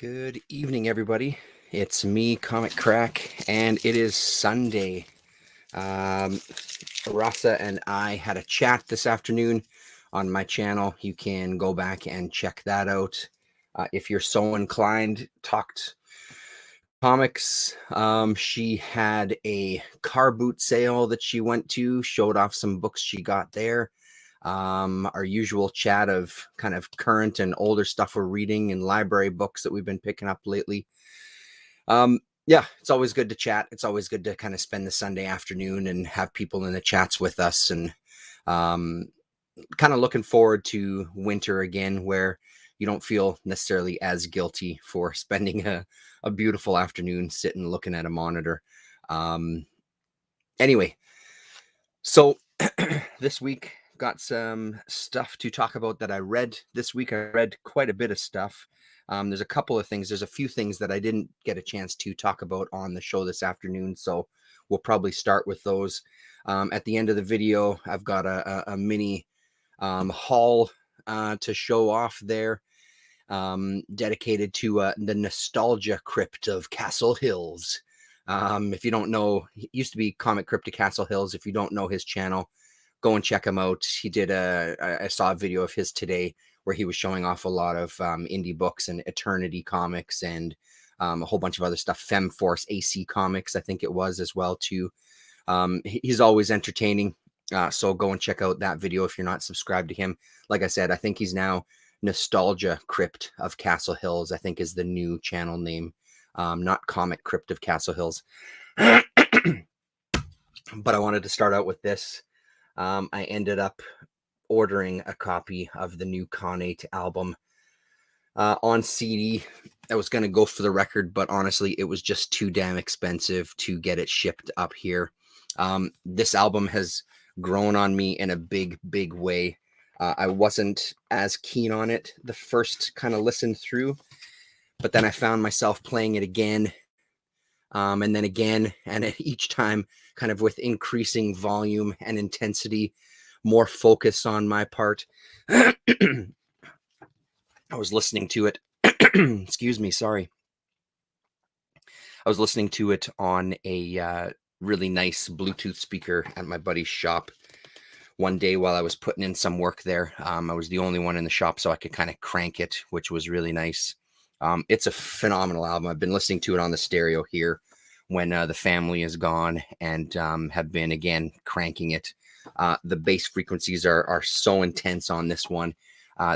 Good evening, everybody. It's me, Comic Crack, and it is Sunday. Rasa and I had a chat this afternoon on my channel. You can go back and check that out if you're so inclined. Talked comics. She had a car boot sale that she went to, showed off some books she got there. Our usual chat of kind of current and older stuff we're reading and library books that we've been picking up lately. Yeah, it's always good to chat. It's always good to kind of spend the Sunday afternoon and have people in the chats with us, and kind of looking forward to winter again, where you don't feel necessarily as guilty for spending a beautiful afternoon sitting looking at a monitor. Anyway, so this week got some stuff to talk about that I read this week. I read quite a bit of stuff. There's a couple of things. There's a few things that I didn't get a chance to talk about on the show this afternoon, so we'll probably start with those. At the end of the video, I've got a mini haul to show off there, dedicated to the nostalgia crypt of Castle Hills. If you don't know, it used to be Comic Crypt of Castle Hills. If you don't know his channel, go and check him out. He did I saw a video of his today where he was showing off a lot of indie books and Eternity Comics and a whole bunch of other stuff. FemForce AC Comics, I think it was as well too. He's always entertaining. So go and check out that video if you're not subscribed to him. Like I said, I think he's now Nostalgia Crypt of Castle Hills, I think is the new channel name. Not Comic Crypt of Castle Hills. But I wanted to start out with this. I ended up ordering a copy of the new Khanate album on CD. I was going to go for the record, but honestly, it was just too damn expensive to get it shipped up here. This album has grown on me in a big, big way. I wasn't as keen on it the first kind of listen through, but then I found myself playing it again, and then again, and each time kind of with increasing volume and intensity, more focus on my part. I was listening to it. Excuse me, sorry. I was listening to it on a really nice Bluetooth speaker at my buddy's shop one day while I was putting in some work there. I was the only one in the shop, so I could kind of crank it, which was really nice. It's a phenomenal album. I've been listening to it on the stereo here when the family is gone, and have been, again, cranking it. The bass frequencies are so intense on this one.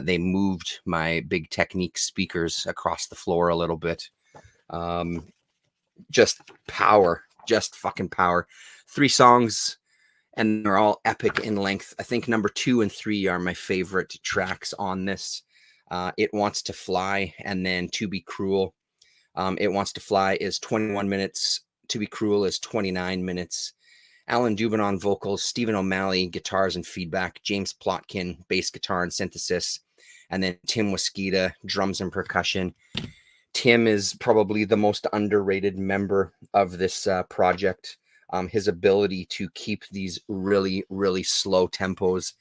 They moved my big Technique speakers across the floor a little bit. Just power, just fucking power. 3 songs, and they're all epic in length. I think number 2 and 3 are my favorite tracks on this. It Wants to Fly, and then To Be Cruel. It Wants to Fly is 21 minutes. To Be Cruel is 29 minutes. Alan Dubin on vocals, Stephen O'Malley, guitars and feedback, James Plotkin, bass guitar and synthesis, and then Tim Wasquita, drums and percussion. Tim is probably the most underrated member of this project. His ability to keep these really, really slow tempos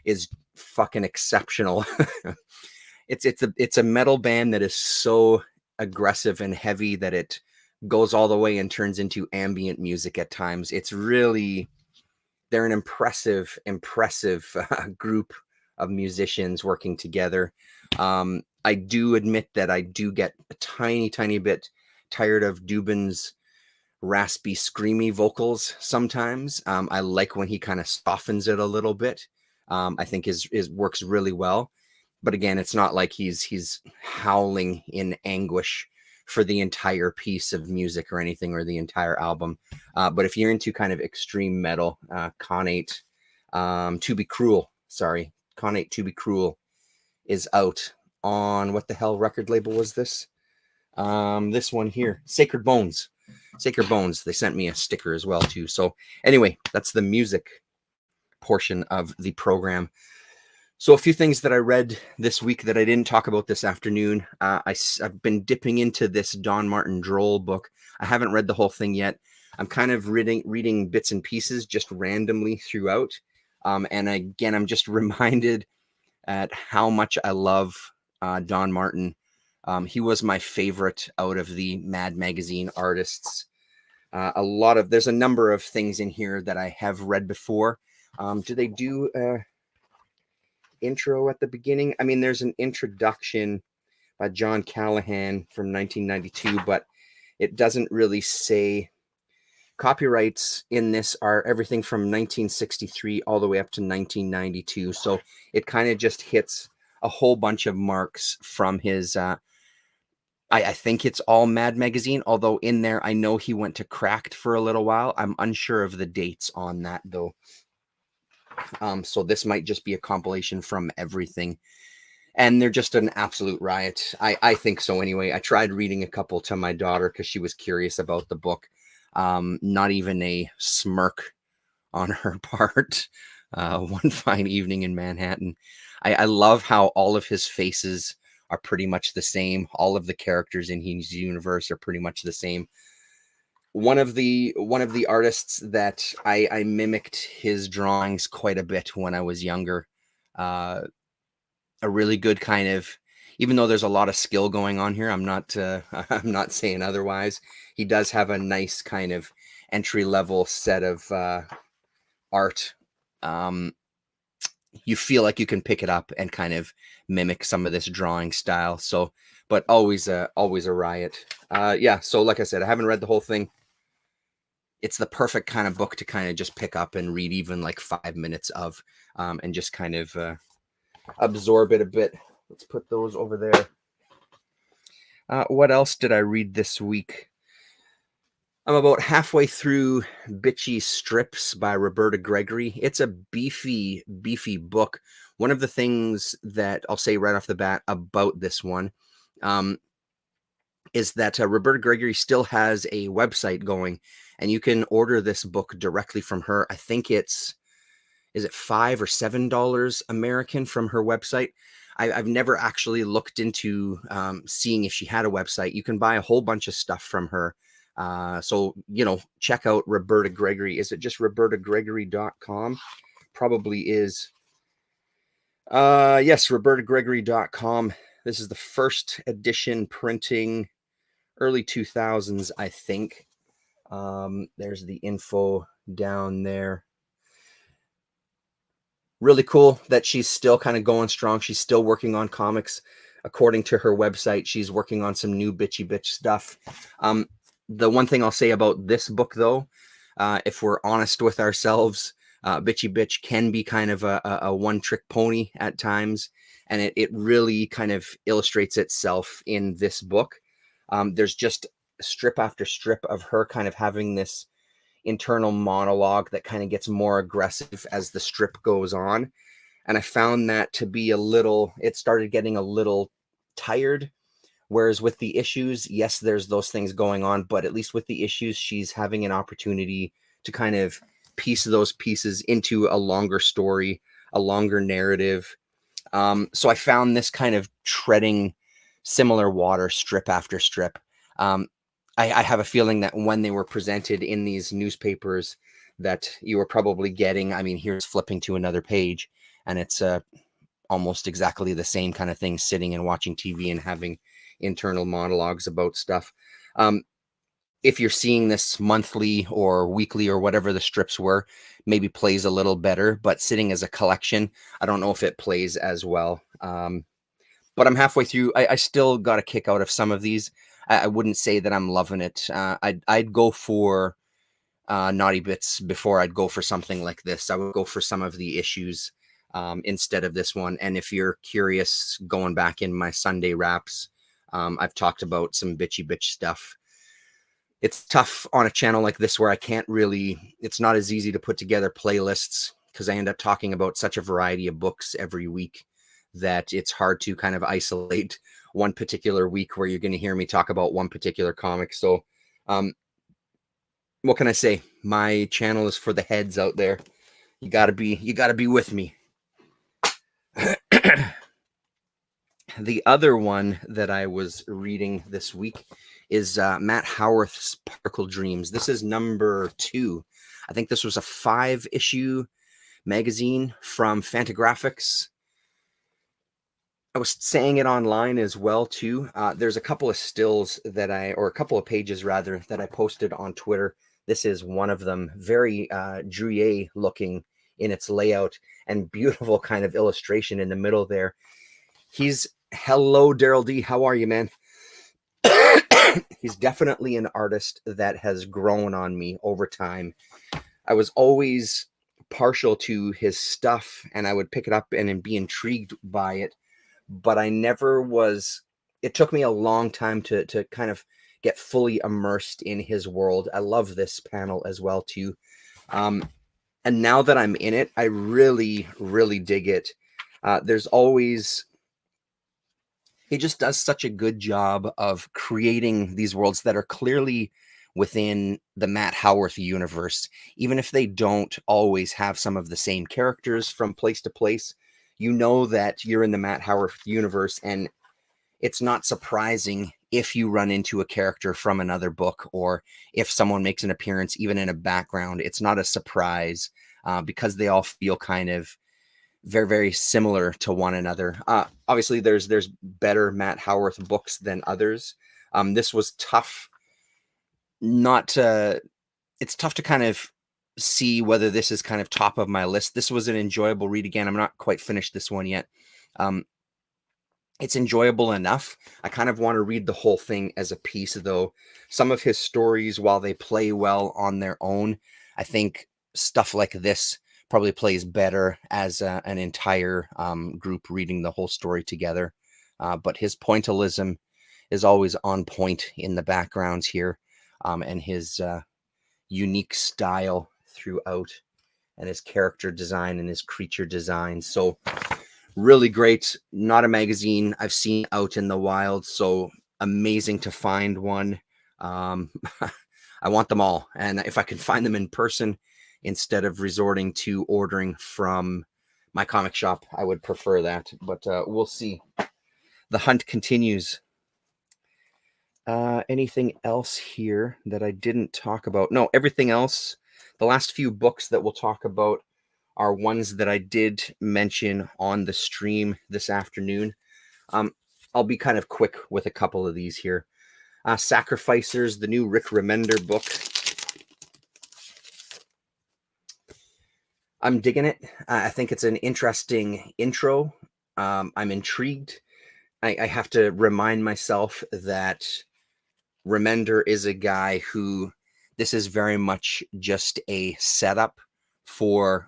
is fucking exceptional. It's a metal band that is so aggressive and heavy that it goes all the way and turns into ambient music at times. It's really, they're an impressive group of musicians working together. I do admit that I do get a tiny bit tired of Dubin's raspy, screamy vocals sometimes. I like when he kind of softens it a little bit. I think his works really well. But again, it's not like he's howling in anguish for the entire piece of music or anything, or the entire album. But if you're into kind of extreme metal, Khanate, To Be Cruel, Khanate To Be Cruel is out on, what the hell record label was this? This one here, Sacred Bones. Sacred Bones. They sent me a sticker as well too. So anyway, that's the music portion of the program. So a few things that I read this week that I didn't talk about this afternoon. I've been dipping into this Don Martin Droll book. I haven't read the whole thing yet. I'm kind of reading bits and pieces just randomly throughout. And again, I'm just reminded at how much I love Don Martin He was my favorite out of the Mad Magazine artists. There's a number of things in here that I have read before. Do they do a intro at the beginning? I mean, there's an introduction by John Callahan from 1992, but it doesn't really say. Copyrights in this are everything from 1963 all the way up to 1992. So it kind of just hits a whole bunch of marks from his, I think it's all Mad Magazine, although in there, I know he went to Cracked for a little while. I'm unsure of the dates on that though. So this might just be a compilation from everything. And they're just an absolute riot. I think so anyway. I tried reading a couple to my daughter because she was curious about the book. Not even a smirk on her part. One fine evening in Manhattan. I love how all of his faces are pretty much the same. All of the characters in his universe are pretty much the same. One of the artists that I mimicked his drawings quite a bit when I was younger. A really good kind of, even though there's a lot of skill going on here, I'm not saying otherwise. He does have a nice kind of entry level set of art. You feel like you can pick it up and kind of mimic some of this drawing style. So, but always a riot. Yeah. So like I said, I haven't read the whole thing. It's the perfect kind of book to kind of just pick up and read even like 5 minutes of, and just kind of absorb it a bit. Let's put those over there. What else did I read this week? I'm about halfway through Bitchy Strips by Roberta Gregory. It's a beefy book. One of the things that I'll say right off the bat about this one is that Roberta Gregory still has a website going, and you can order this book directly from her. I think is it $5 or $7 American from her website. I've never actually looked into seeing if she had a website. You can buy a whole bunch of stuff from her. So, check out Roberta Gregory. Is it just robertagregory.com? Probably is. Yes, robertagregory.com. This is the first edition printing, early 2000s, I think. There's the info down there. Really cool that she's still kind of going strong. She's still working on comics. According to her website, she's working on some new bitchy bitch stuff. The one thing I'll say about this book, though, if we're honest with ourselves, Bitchy Bitch can be kind of a one-trick pony at times, and it really kind of illustrates itself in this book. There's just strip after strip of her kind of having this internal monologue that kind of gets more aggressive as the strip goes on. And I found that to be it started getting a little tired. Whereas with the issues, yes, there's those things going on, but at least with the issues, she's having an opportunity to kind of piece those pieces into a longer story, a longer narrative. So I found this kind of treading similar water strip after strip. I have a feeling that when they were presented in these newspapers that you were probably getting, I mean, here's flipping to another page, and it's almost exactly the same kind of thing, sitting and watching TV and having internal monologues about stuff. If you're seeing this monthly or weekly or whatever the strips were, maybe plays a little better, but sitting as a collection, I don't know if it plays as well. But I'm halfway through. I still got a kick out of some of these. I wouldn't say that I'm loving it. I'd go for Naughty Bits before I'd go for something like this. I would go for some of the issues instead of this one. And if you're curious, going back in my Sunday wraps, I've talked about some bitchy bitch stuff. It's tough on a channel like this where it's not as easy to put together playlists because I end up talking about such a variety of books every week that it's hard to kind of isolate one particular week where you're going to hear me talk about one particular comic. So, what can I say? My channel is for the heads out there. You gotta be with me. The other one that I was reading this week is Matt Howarth's Particle Dreams. This is number 2. I think this was a 5-issue magazine from Fantagraphics. was saying it online as well too. There's a couple of stills that or a couple of pages rather, that I posted on Twitter. This is one of them, very Druyer looking in its layout and beautiful kind of illustration in the middle there. Hello, Daryl D. How are you, man? He's definitely an artist that has grown on me over time. I was always partial to his stuff and I would pick it up and be intrigued by it, but I never was. It took me a long time to kind of get fully immersed in his world. I love this panel as well too. And now that I'm in it, I really, really dig it. There's always, he just does such a good job of creating these worlds that are clearly within the Matt Howarth universe, even if they don't always have some of the same characters from place to place. You know that you're in the Matt Howarth universe, and it's not surprising if you run into a character from another book, or if someone makes an appearance even in a background. It's not a surprise because they all feel kind of very, very similar to one another. Obviously, there's better Matt Howarth books than others. This was tough. It's tough to kind of see whether this is kind of top of my list. This was an enjoyable read. Again, I'm not quite finished this one yet. It's enjoyable enough. I kind of want to read the whole thing as a piece, though. Some of his stories, while they play well on their own, I think stuff like this probably plays better as an entire group reading the whole story together. But his pointillism is always on point in the backgrounds here, and his unique style throughout, and his character design and his creature design. So really great. Not a magazine I've seen out in the wild, so amazing to find one. I want them all, and if I can find them in person instead of resorting to ordering from my comic shop, I would prefer that, but we'll see. The hunt continues. Anything else here that I didn't talk about? No, everything else. The last few books that we'll talk about are ones that I did mention on the stream this afternoon. I'll be kind of quick with a couple of these here. Sacrificers, the new Rick Remender book. I'm digging it. I think it's an interesting intro. I'm intrigued. I have to remind myself that Remender is a guy who, this is very much just a setup for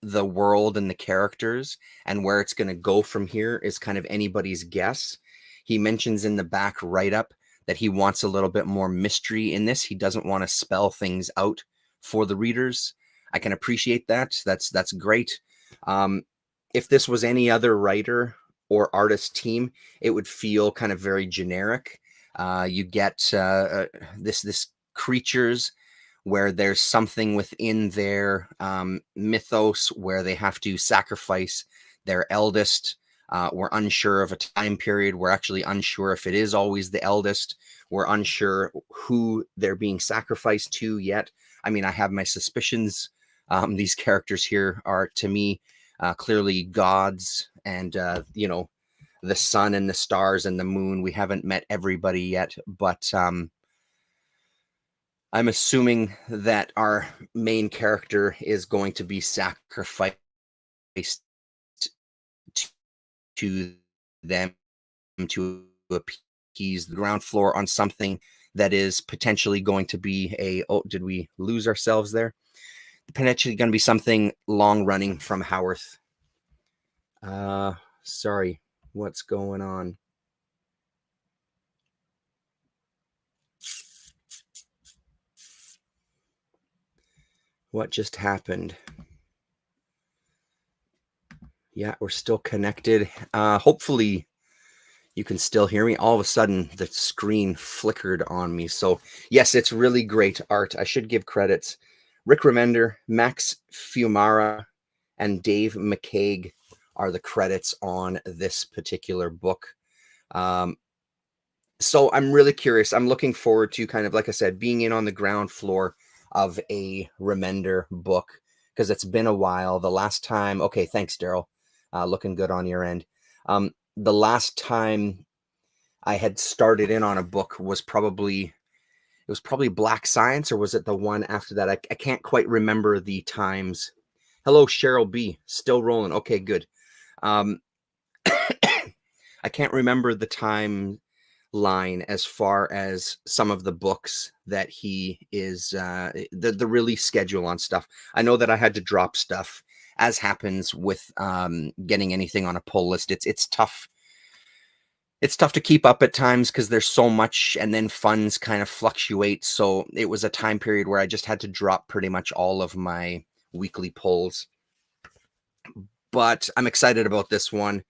the world and the characters, and where it's going to go from here is kind of anybody's guess. He mentions in the back write-up that he wants a little bit more mystery in this. He doesn't want to spell things out for the readers. I can appreciate that. That's great. If this was any other writer or artist team, it would feel kind of very generic. You get this creatures where there's something within their mythos where they have to sacrifice their eldest. We're unsure of a time period. We're actually unsure if it is always the eldest. We're unsure who they're being sacrificed to yet. I mean, I have my suspicions. These characters here are, to me, clearly gods, and the sun and the stars and the moon. We haven't met everybody yet, but I'm assuming that our main character is going to be sacrificed to them to appease the ground floor on something that is potentially going to be oh, did we lose ourselves there? Potentially going to be something long running from Howarth. Sorry, what's going on? What just happened? Yeah, we're still connected. Hopefully you can still hear me. All of a sudden the screen flickered on me. So yes, it's really great art. I should give credits. Rick Remender, Max Fiumara, and Dave McCaig are the credits on this particular book. So I'm really curious. I'm looking forward to, kind of, like I said, being in on the ground floor of a Remender book, because it's been a while. The last time, okay, thanks, Daryl. Looking good on your end. the last time I had started in on a book was probably Black Science, or was it the one after that? I can't quite remember the times. Hello, Cheryl B. Still rolling. Okay, good. I can't remember the timeline as far as some of the books that he is, the release schedule on stuff. I know that I had to drop stuff, as happens with getting anything on a pull list. It's tough. It's tough to keep up at times because there's so much, and then funds kind of fluctuate. So it was a time period where I just had to drop pretty much all of my weekly pulls. But I'm excited about this one.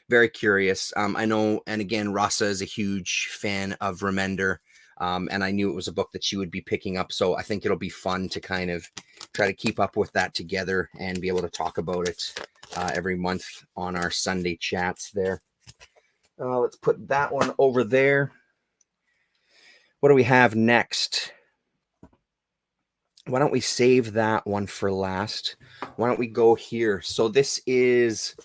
Very curious. I know, and again, Rasa is a huge fan of Remender, and I knew it was a book that she would be picking up. So I think it'll be fun to kind of try to keep up with that together and be able to talk about it every month on our Sunday chats there. Let's put that one over there. What do we have next? Why don't we save that one for last? Why don't we go here? So this is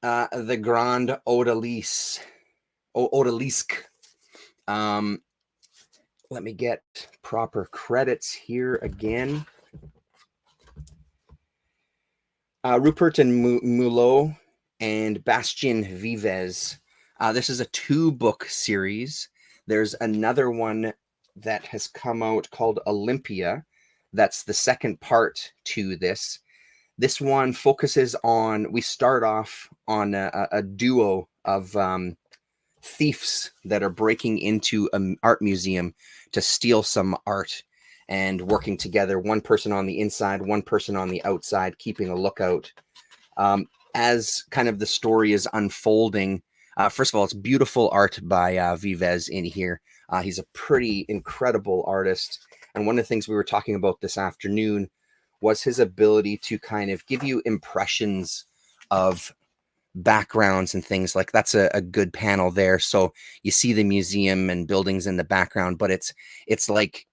the Grand Odalisque. Let me get proper credits here again. Rupert and Mulot and Bastien Vives. This is a 2-book series. There's another one that has come out called Olympia. That's the second part to this. This one focuses on, we start off on a duo of thieves that are breaking into an art museum to steal some art and working together. One person on the inside, one person on the outside, keeping a lookout. As kind of the story is unfolding, first of all, it's beautiful art by Vives in here. He's a pretty incredible artist. And one of the things we were talking about this afternoon was his ability to kind of give you impressions of backgrounds and things. Like that's a good panel there. So you see the museum and buildings in the background, but it's like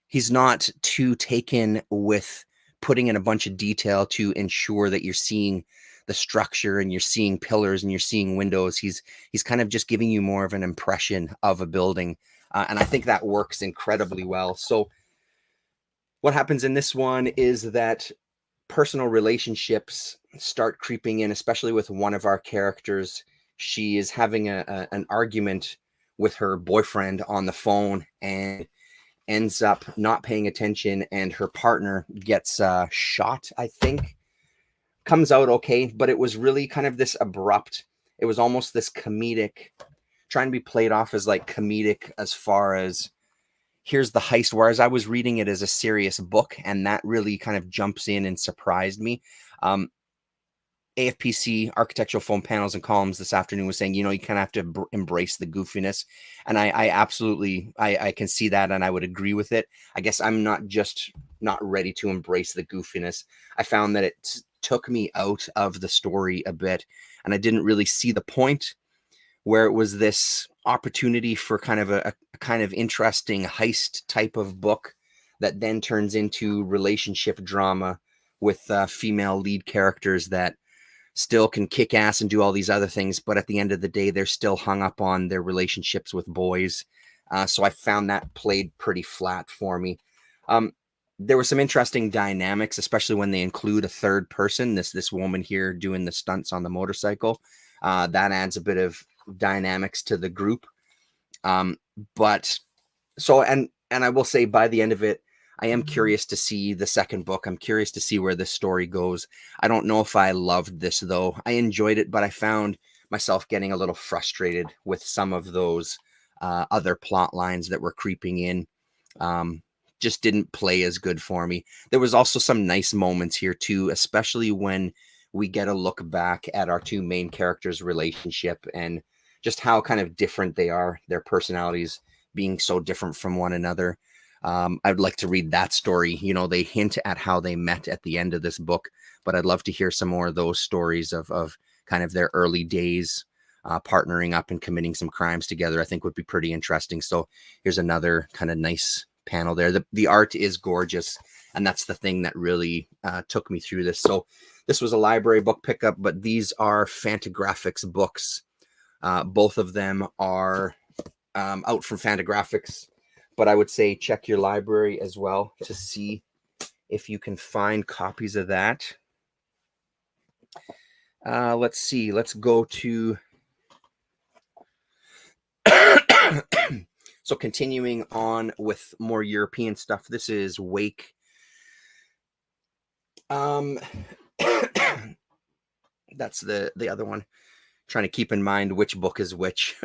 he's not too taken with putting in a bunch of detail to ensure that you're seeing the structure and you're seeing pillars and you're seeing windows. He's kind of just giving you more of an impression of a building. And I think that works incredibly well. So what happens in this one is that personal relationships start creeping in, especially with one of our characters. She is having an argument with her boyfriend on the phone and ends up not paying attention, and her partner gets shot, I think. Comes out okay, but it was really kind of this abrupt. It was almost this comedic, trying to be played off as like comedic as far as here's the heist, whereas I was reading it as a serious book, and that really kind of jumps in and surprised me. AFPC, Architectural Foam Panels and Columns, this afternoon was saying, you know, you kind of have to embrace the goofiness. And I absolutely, I can see that, and I would agree with it. I guess I'm not ready to embrace the goofiness. I found that it took me out of the story a bit, and I didn't really see the point where it was this opportunity for kind of a kind of interesting heist type of book that then turns into relationship drama with female lead characters that still can kick ass and do all these other things, but at the end of the day, they're still hung up on their relationships with boys. So I found that played pretty flat for me. There were some interesting dynamics, especially when they include a third person, this woman here doing the stunts on the motorcycle. That adds a bit of dynamics to the group. But so, and I will say by the end of it, I am curious to see the second book. I'm curious to see where this story goes. I don't know if I loved this, though. I enjoyed it, but I found myself getting a little frustrated with some of those other plot lines that were creeping in. Just didn't play as good for me. There was also some nice moments here, too, especially when we get a look back at our two main characters' relationship and just how kind of different they are, their personalities being so different from one another. I'd like to read that story. You know, they hint at how they met at the end of this book, but I'd love to hear some more of those stories of kind of their early days, partnering up and committing some crimes together. I think would be pretty interesting. So here's another kind of nice panel there. The art is gorgeous. And that's the thing that really took me through this. So this was a library book pickup, but these are Fantagraphics books. Both of them are out from Fantagraphics, but I would say check your library as well to see if you can find copies of that. Let's see. Let's go to... So continuing on with more European stuff. This is Wake. That's the other one. Trying to keep in mind which book is which.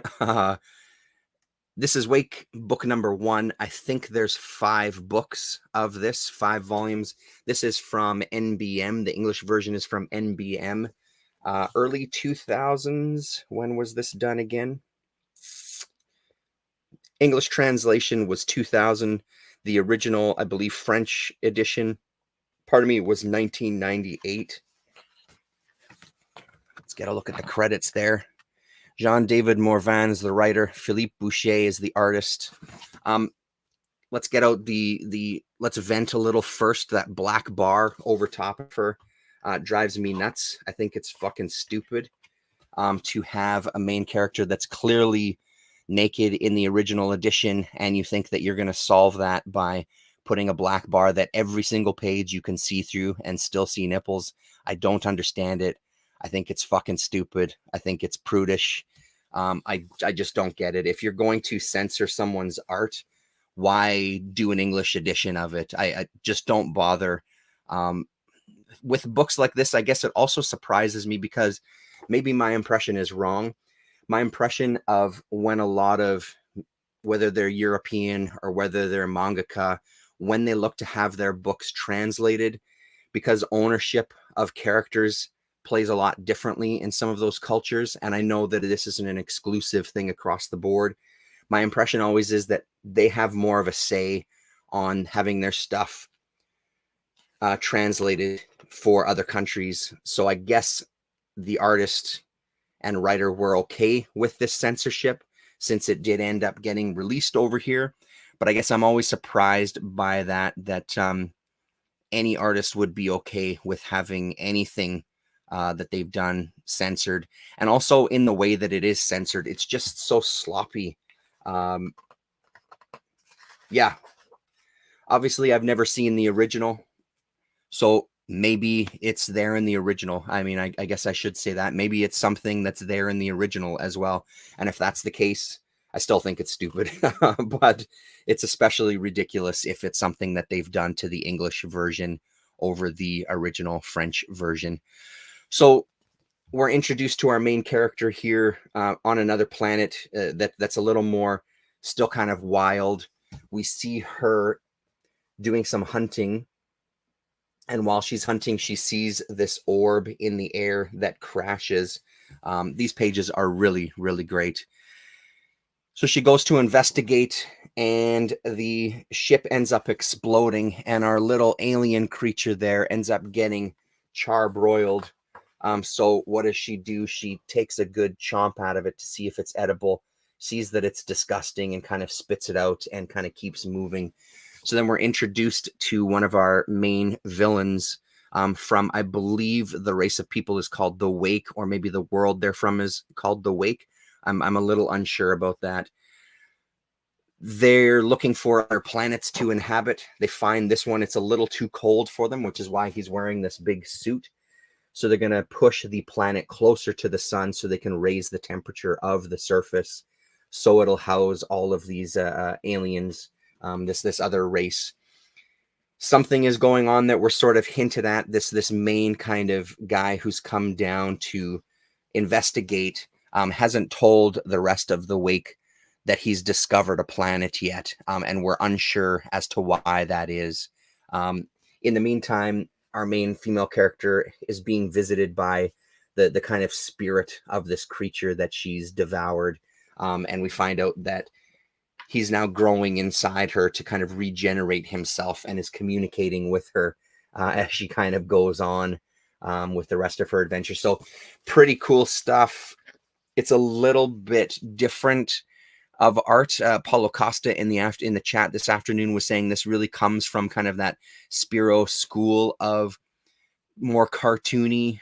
This is Wake, book number 1. I think there's 5 books of this, 5 volumes. This is from NBM. The English version is from NBM. Early 2000s. When was this done again? English translation was 2000. The original, I believe, French edition, pardon me, was 1998. Let's get a look at the credits there. Jean-David Morvan is the writer. Philippe Boucher is the artist. Let's get out let's vent a little first. That black bar over top of her drives me nuts. I think it's fucking stupid to have a main character that's clearly naked in the original edition, and you think that you're going to solve that by putting a black bar that every single page you can see through and still see nipples. I don't understand it. I think it's fucking stupid. I think it's prudish. I just don't get it. If you're going to censor someone's art, why do an English edition of it? I just don't bother. With books like this, I guess it also surprises me because maybe my impression is wrong. My impression of when a lot of, whether they're European or whether they're mangaka, when they look to have their books translated, because ownership of characters plays a lot differently in some of those cultures. And I know that this isn't an exclusive thing across the board. My impression always is that they have more of a say on having their stuff translated for other countries. So I guess the artist and writer were okay with this censorship since it did end up getting released over here. But I guess I'm always surprised by that any artist would be okay with having anything that they've done censored. And also in the way that it is censored, it's just so sloppy. Yeah. Obviously, I've never seen the original, so maybe it's there in the original. I mean, I guess I should say that. Maybe it's something that's there in the original as well. And if that's the case, I still think it's stupid. But it's especially ridiculous if it's something that they've done to the English version over the original French version. So we're introduced to our main character here on another planet that's a little more still kind of wild. We see her doing some hunting. And while she's hunting, she sees this orb in the air that crashes. These pages are really, really great. So she goes to investigate, and the ship ends up exploding, and our little alien creature there ends up getting charbroiled. So what does she do? She takes a good chomp out of it to see if it's edible, sees that it's disgusting, and kind of spits it out and kind of keeps moving. So then we're introduced to one of our main villains from, I believe the race of people is called the Wake, or maybe the world they're from is called the Wake. I'm a little unsure about that. They're looking for other planets to inhabit. They find this one. It's a little too cold for them, which is why he's wearing this big suit. So they're going to push the planet closer to the sun so they can raise the temperature of the surface. So it'll house all of these aliens, this other race. Something is going on that we're sort of hinted at. This main kind of guy who's come down to investigate hasn't told the rest of the Wake that he's discovered a planet yet, and we're unsure as to why that is. In the meantime, our main female character is being visited by the kind of spirit of this creature that she's devoured, and we find out that he's now growing inside her to kind of regenerate himself and is communicating with her as she kind of goes on with the rest of her adventure. So pretty cool stuff. It's a little bit different of art. Paulo Costa in the chat this afternoon was saying this really comes from kind of that Spiro school of more cartoony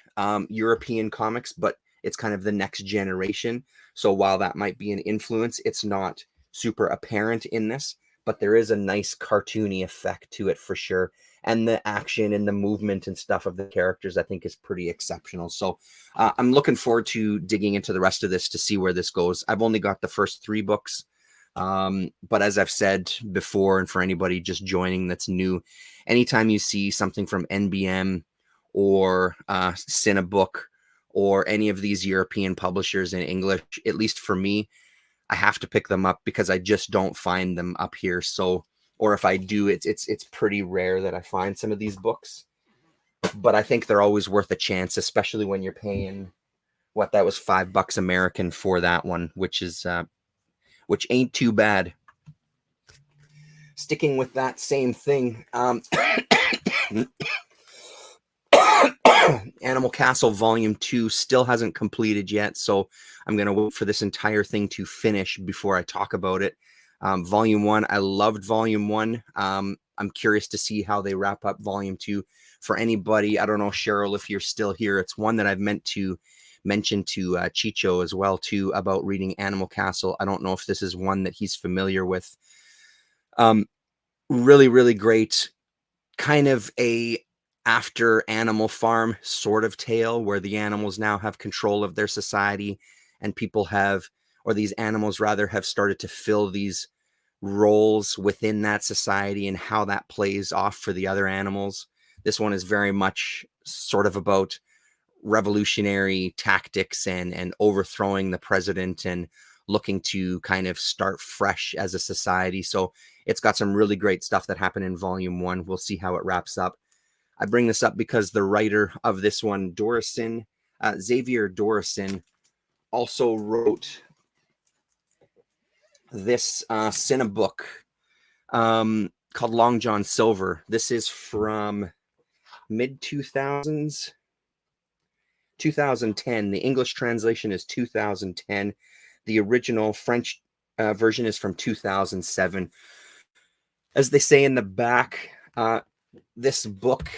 European comics, but it's kind of the next generation. So while that might be an influence, it's not super apparent in this, but there is a nice cartoony effect to it for sure. And the action and the movement and stuff of the characters, I think, is pretty exceptional. So I'm looking forward to digging into the rest of this to see where this goes. I've only got the first 3 books. But as I've said before, and for anybody just joining that's new, anytime you see something from NBM or Cinebook or any of these European publishers in English, at least for me, I have to pick them up because I just don't find them up here. So, or if I do, it's pretty rare that I find some of these books. But I think they're always worth a chance, especially when you're paying that was $5 American for that one, which ain't too bad. Sticking with that same thing, Animal Castle Volume 2 still hasn't completed yet, so I'm going to wait for this entire thing to finish before I talk about it. Volume 1, I loved Volume 1. I'm curious to see how they wrap up Volume 2. For anybody, I don't know, Cheryl, if you're still here, it's one that I've meant to mention to Chicho as well, too, about reading Animal Castle. I don't know if this is one that he's familiar with. Really, really great. Kind of a after Animal Farm sort of tale where the animals now have control of their society and people have, or these animals rather, have started to fill these roles within that society and how that plays off for the other animals. This one is very much sort of about revolutionary tactics and overthrowing the president and looking to kind of start fresh as a society. So it's got some really great stuff that happened in Volume 1. We'll see how it wraps up. I bring this up because the writer of this one, Dorison, Xavier Dorison, also wrote this Cinebook called Long John Silver. This is from mid-2000s, 2010. The English translation is 2010. The original French version is from 2007. As they say in the back, this book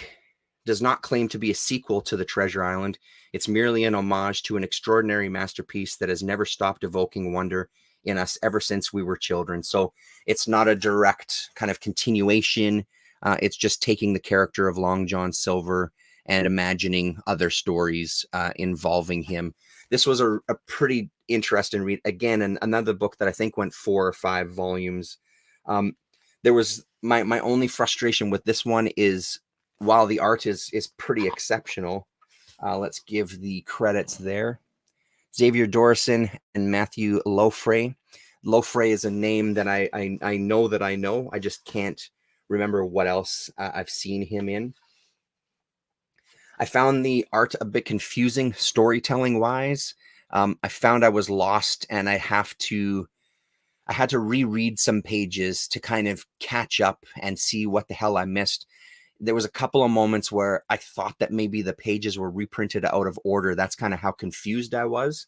does not claim to be a sequel to The Treasure Island. It's merely an homage to an extraordinary masterpiece that has never stopped evoking wonder in us ever since we were children. So it's not a direct kind of continuation. It's just taking the character of Long John Silver and imagining other stories involving him. This was a pretty interesting read. Again, another book that I think went 4 or 5 volumes. There was my only frustration with this one is while the art is pretty exceptional, let's give the credits there. Xavier Dorison and Matthew Lofray. Lofray is a name that I know that I know. I just can't remember what else I've seen him in. I found the art a bit confusing storytelling wise. I found I was lost and I had to reread some pages to kind of catch up and see what the hell I missed. There was a couple of moments where I thought that maybe the pages were reprinted out of order. That's kind of how confused I was.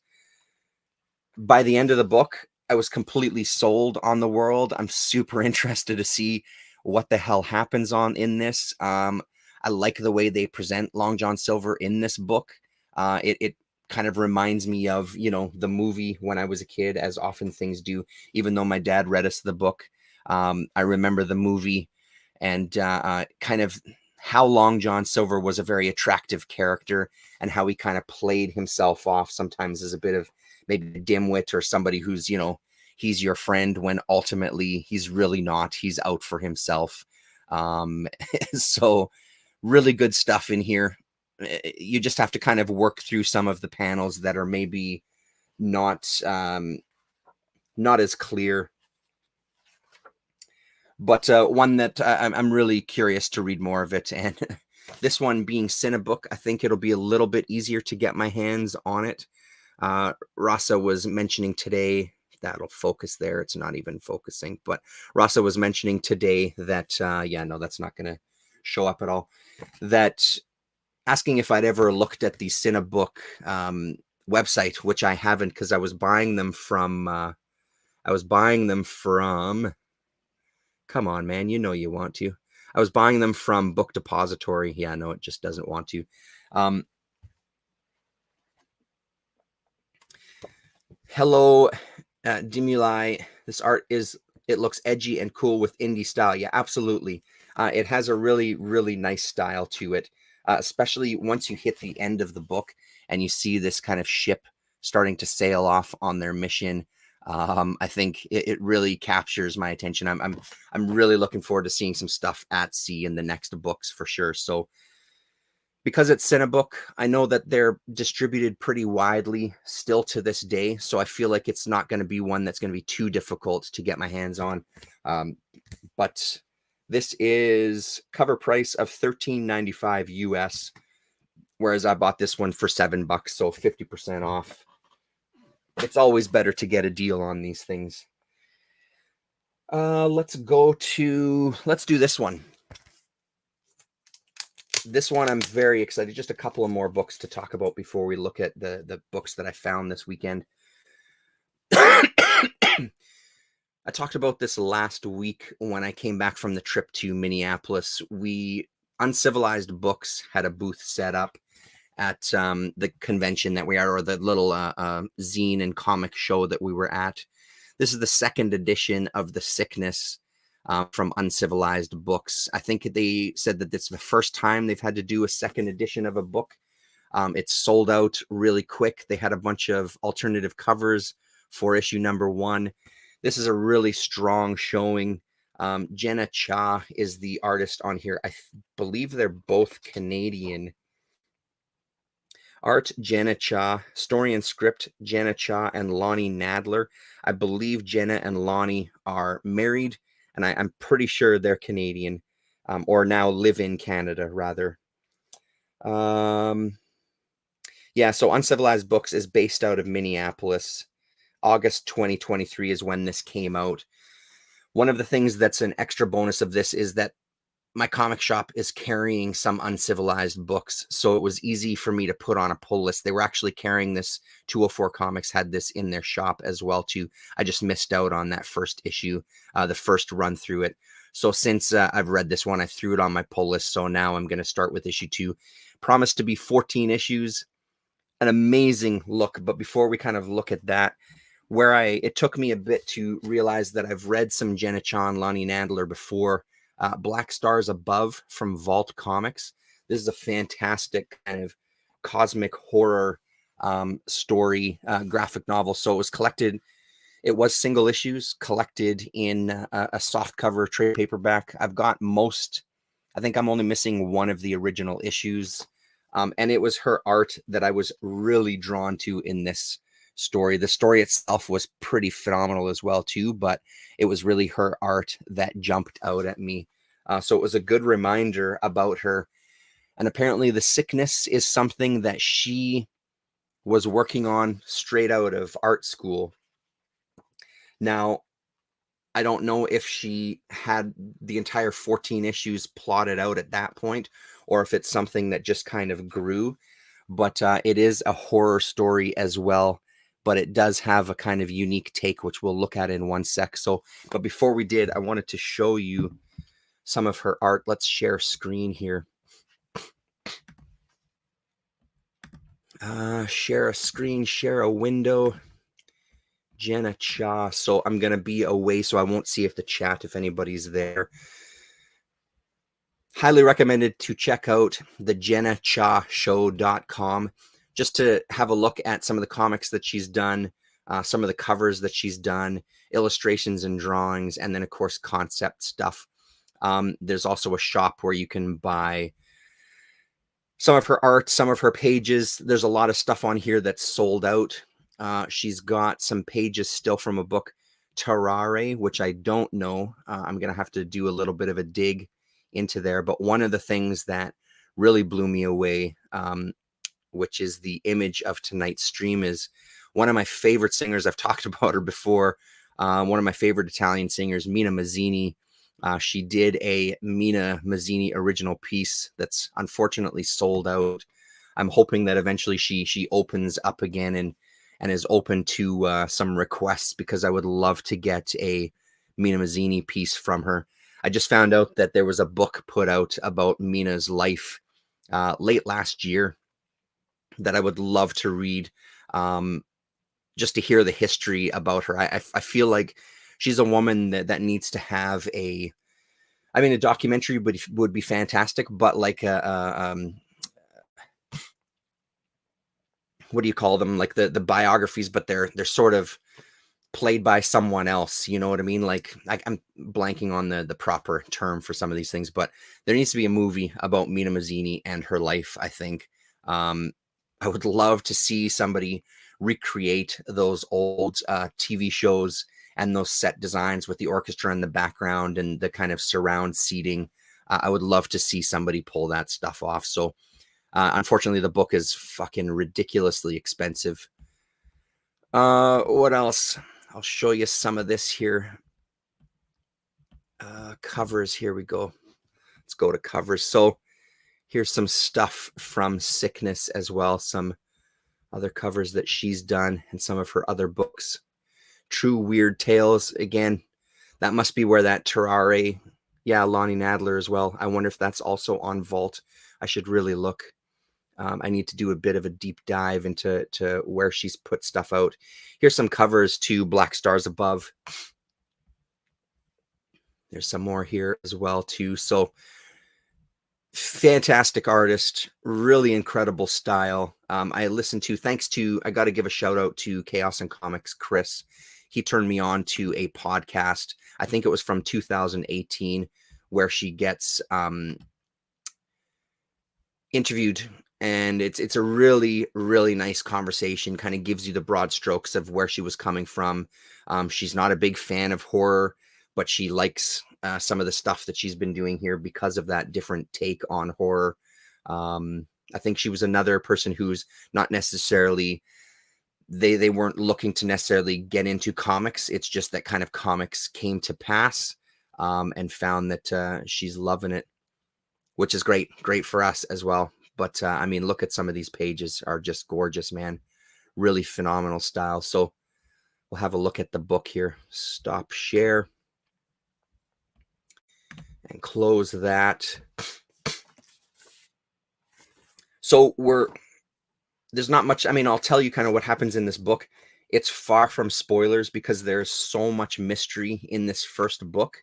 By the end of the book, I was completely sold on the world. I'm super interested to see what the hell happens in this. I like the way they present Long John Silver in this book. It kind of reminds me of, the movie when I was a kid, as often things do, even though my dad read us the book. I remember the movie and kind of how Long John Silver was a very attractive character and how he kind of played himself off sometimes as a bit of maybe a dimwit or somebody who's, he's your friend when ultimately he's really not. He's out for himself. So really good stuff in here. You just have to kind of work through some of the panels that are maybe not as clear. But one that I'm really curious to read more of it. And this one being Cinebook, I think it'll be a little bit easier to get my hands on it. Rasa was mentioning today, that'll focus there. It's not even focusing. But Rasa was mentioning today that, no, that's not going to show up at all. That asking if I'd ever looked at the Cinebook website, which I haven't because I was buying them from I was buying them from, come on, man, you know you want to. I was buying them from Book Depository. Yeah, no, it just doesn't want to. Hello, Dimuli. This art it looks edgy and cool with indie style. Yeah, absolutely. It has a really, really nice style to it, especially once you hit the end of the book and you see this kind of ship starting to sail off on their mission. I think it really captures my attention. I'm really looking forward to seeing some stuff at sea in the next books for sure. So because it's Cinebook, I know that they're distributed pretty widely still to this day. So I feel like it's not going to be one that's going to be too difficult to get my hands on. But this is cover price of $13.95 US, whereas I bought this one for $7, so 50% off. It's always better to get a deal on these things. Let's do this one. This one I'm very excited. Just a couple of more books to talk about before we look at the books that I found this weekend. I talked about this last week when I came back from the trip to Minneapolis. Uncivilized Books had a booth set up at the convention that we are, or the little zine and comic show that we were at. This is the second edition of The Sickness from Uncivilized Books. I think they said that it's the first time they've had to do a second edition of a book. It's sold out really quick. They had a bunch of alternative covers for issue number 1. This is a really strong showing. Jenna Cha is the artist on here. I believe they're both Canadian. Art, Jenna Cha. Story and script, Jenna Cha and Lonnie Nadler. I believe Jenna and Lonnie are married, and I'm pretty sure they're Canadian, or now live in Canada, rather. Yeah, so Uncivilized Books is based out of Minneapolis. August 2023 is when this came out. One of the things that's an extra bonus of this is that my comic shop is carrying some Uncivilized Books, so it was easy for me to put on a pull list. They were actually carrying this. 204 Comics had this in their shop as well too. I just missed out on that first issue, the first run through it. So since I've read this one, I threw it on my pull list. So now I'm going to start with issue 2. Promised to be 14 issues. An amazing look. But before we kind of look at that, it took me a bit to realize that I've read some Jenna Cha and Lonnie Nadler before. Black Stars Above from Vault Comics. This is a fantastic kind of cosmic horror story, graphic novel. So it was single issues collected in a softcover trade paperback. I've got I think I'm only missing one of the original issues. And it was her art that I was really drawn to in this story. The story itself was pretty phenomenal as well too, but it was really her art that jumped out at me. So it was a good reminder about her. And apparently The Sickness is something that she was working on straight out of art school. Now, I don't know if she had the entire 14 issues plotted out at that point, or if it's something that just kind of grew, but it is a horror story as well. But it does have a kind of unique take, which we'll look at in one sec. But before we did, I wanted to show you some of her art. Let's share screen here. Share a screen, share a window. Jenna Cha. So I'm going to be away, so I won't see if anybody's there. Highly recommended to check out the jennachashow.com. just to have a look at some of the comics that she's done, some of the covers that she's done, illustrations and drawings, and then, of course, concept stuff. There's also a shop where you can buy some of her art, some of her pages. There's a lot of stuff on here that's sold out. She's got some pages still from a book, Terrare, which I don't know. I'm going to have to do a little bit of a dig into there. But one of the things that really blew me away, which is the image of tonight's stream, is one of my favorite singers. I've talked about her before. One of my favorite Italian singers, Mina Mazzini. She did a Mina Mazzini original piece that's unfortunately sold out. I'm hoping that eventually she opens up again and is open to some requests because I would love to get a Mina Mazzini piece from her. I just found out that there was a book put out about Mina's life late last year that I would love to read, just to hear the history about her. I feel like she's a woman that needs to have a documentary would be fantastic, but like what do you call them? Like the biographies, but they're sort of played by someone else. You know what I mean? Like I'm blanking on the proper term for some of these things, but there needs to be a movie about Mina Mazzini and her life, I think. I would love to see somebody recreate those old TV shows and those set designs with the orchestra in the background and the kind of surround seating. I would love to see somebody pull that stuff off. So unfortunately, the book is fucking ridiculously expensive. What else? I'll show you some of this here. Covers. Here we go. Let's go to covers. So here's some stuff from Sickness as well. Some other covers that she's done and some of her other books. True Weird Tales. Again, that must be where that Terrare. Yeah, Lonnie Nadler as well. I wonder if that's also on Vault. I should really look. I need to do a bit of a deep dive into where she's put stuff out. Here's some covers to Black Stars Above. There's some more here as well too. So fantastic artist, really incredible style. I got to give a shout out to Chaos and Comics Chris. He turned me on to a podcast. I think it was from 2018 where she gets interviewed. And it's a really, really nice conversation, kind of gives you the broad strokes of where she was coming from. She's not a big fan of horror, but she likes some of the stuff that she's been doing here because of that different take on horror. I think she was another person who's not necessarily, they weren't looking to necessarily get into comics. It's just that kind of comics came to pass and found that she's loving it, which is great for us as well. But I mean, look at some of these pages are just gorgeous, man. Really phenomenal style. So we'll have a look at the book here. Stop share and close that. So there's not much. I mean, I'll tell you kind of what happens in this book. It's far from spoilers because there's so much mystery in this first book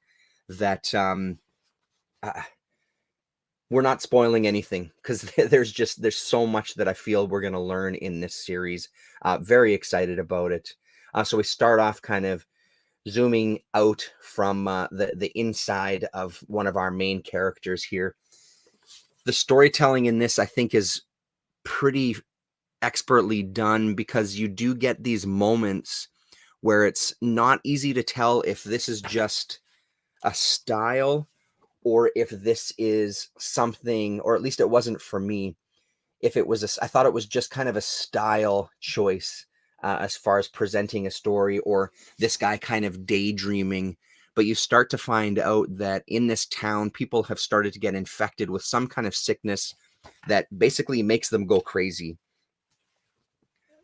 that we're not spoiling anything because there's so much that I feel we're going to learn in this series. Very excited about it. So we start off kind of zooming out from the inside of one of our main characters here. The storytelling in this, I think, is pretty expertly done because you do get these moments where it's not easy to tell if this is just a style or if this is something, or at least it wasn't for me. If it was, I thought it was just kind of a style choice as far as presenting a story, or this guy kind of daydreaming. But you start to find out that in this town, people have started to get infected with some kind of sickness that basically makes them go crazy.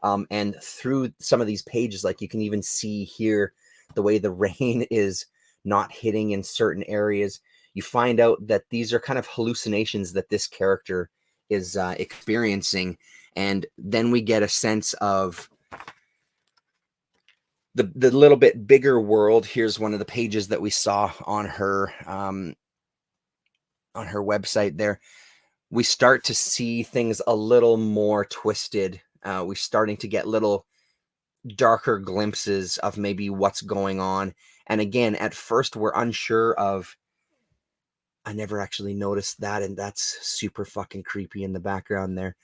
And through some of these pages, like you can even see here, the way the rain is not hitting in certain areas. You find out that these are kind of hallucinations that this character is experiencing. And then we get a sense of the little bit bigger world. Here's one of the pages that we saw on her website there. We start to see things a little more twisted. We're starting to get little darker glimpses of maybe what's going on. And again, at first we're unsure of, I never actually noticed that, and that's super fucking creepy in the background there.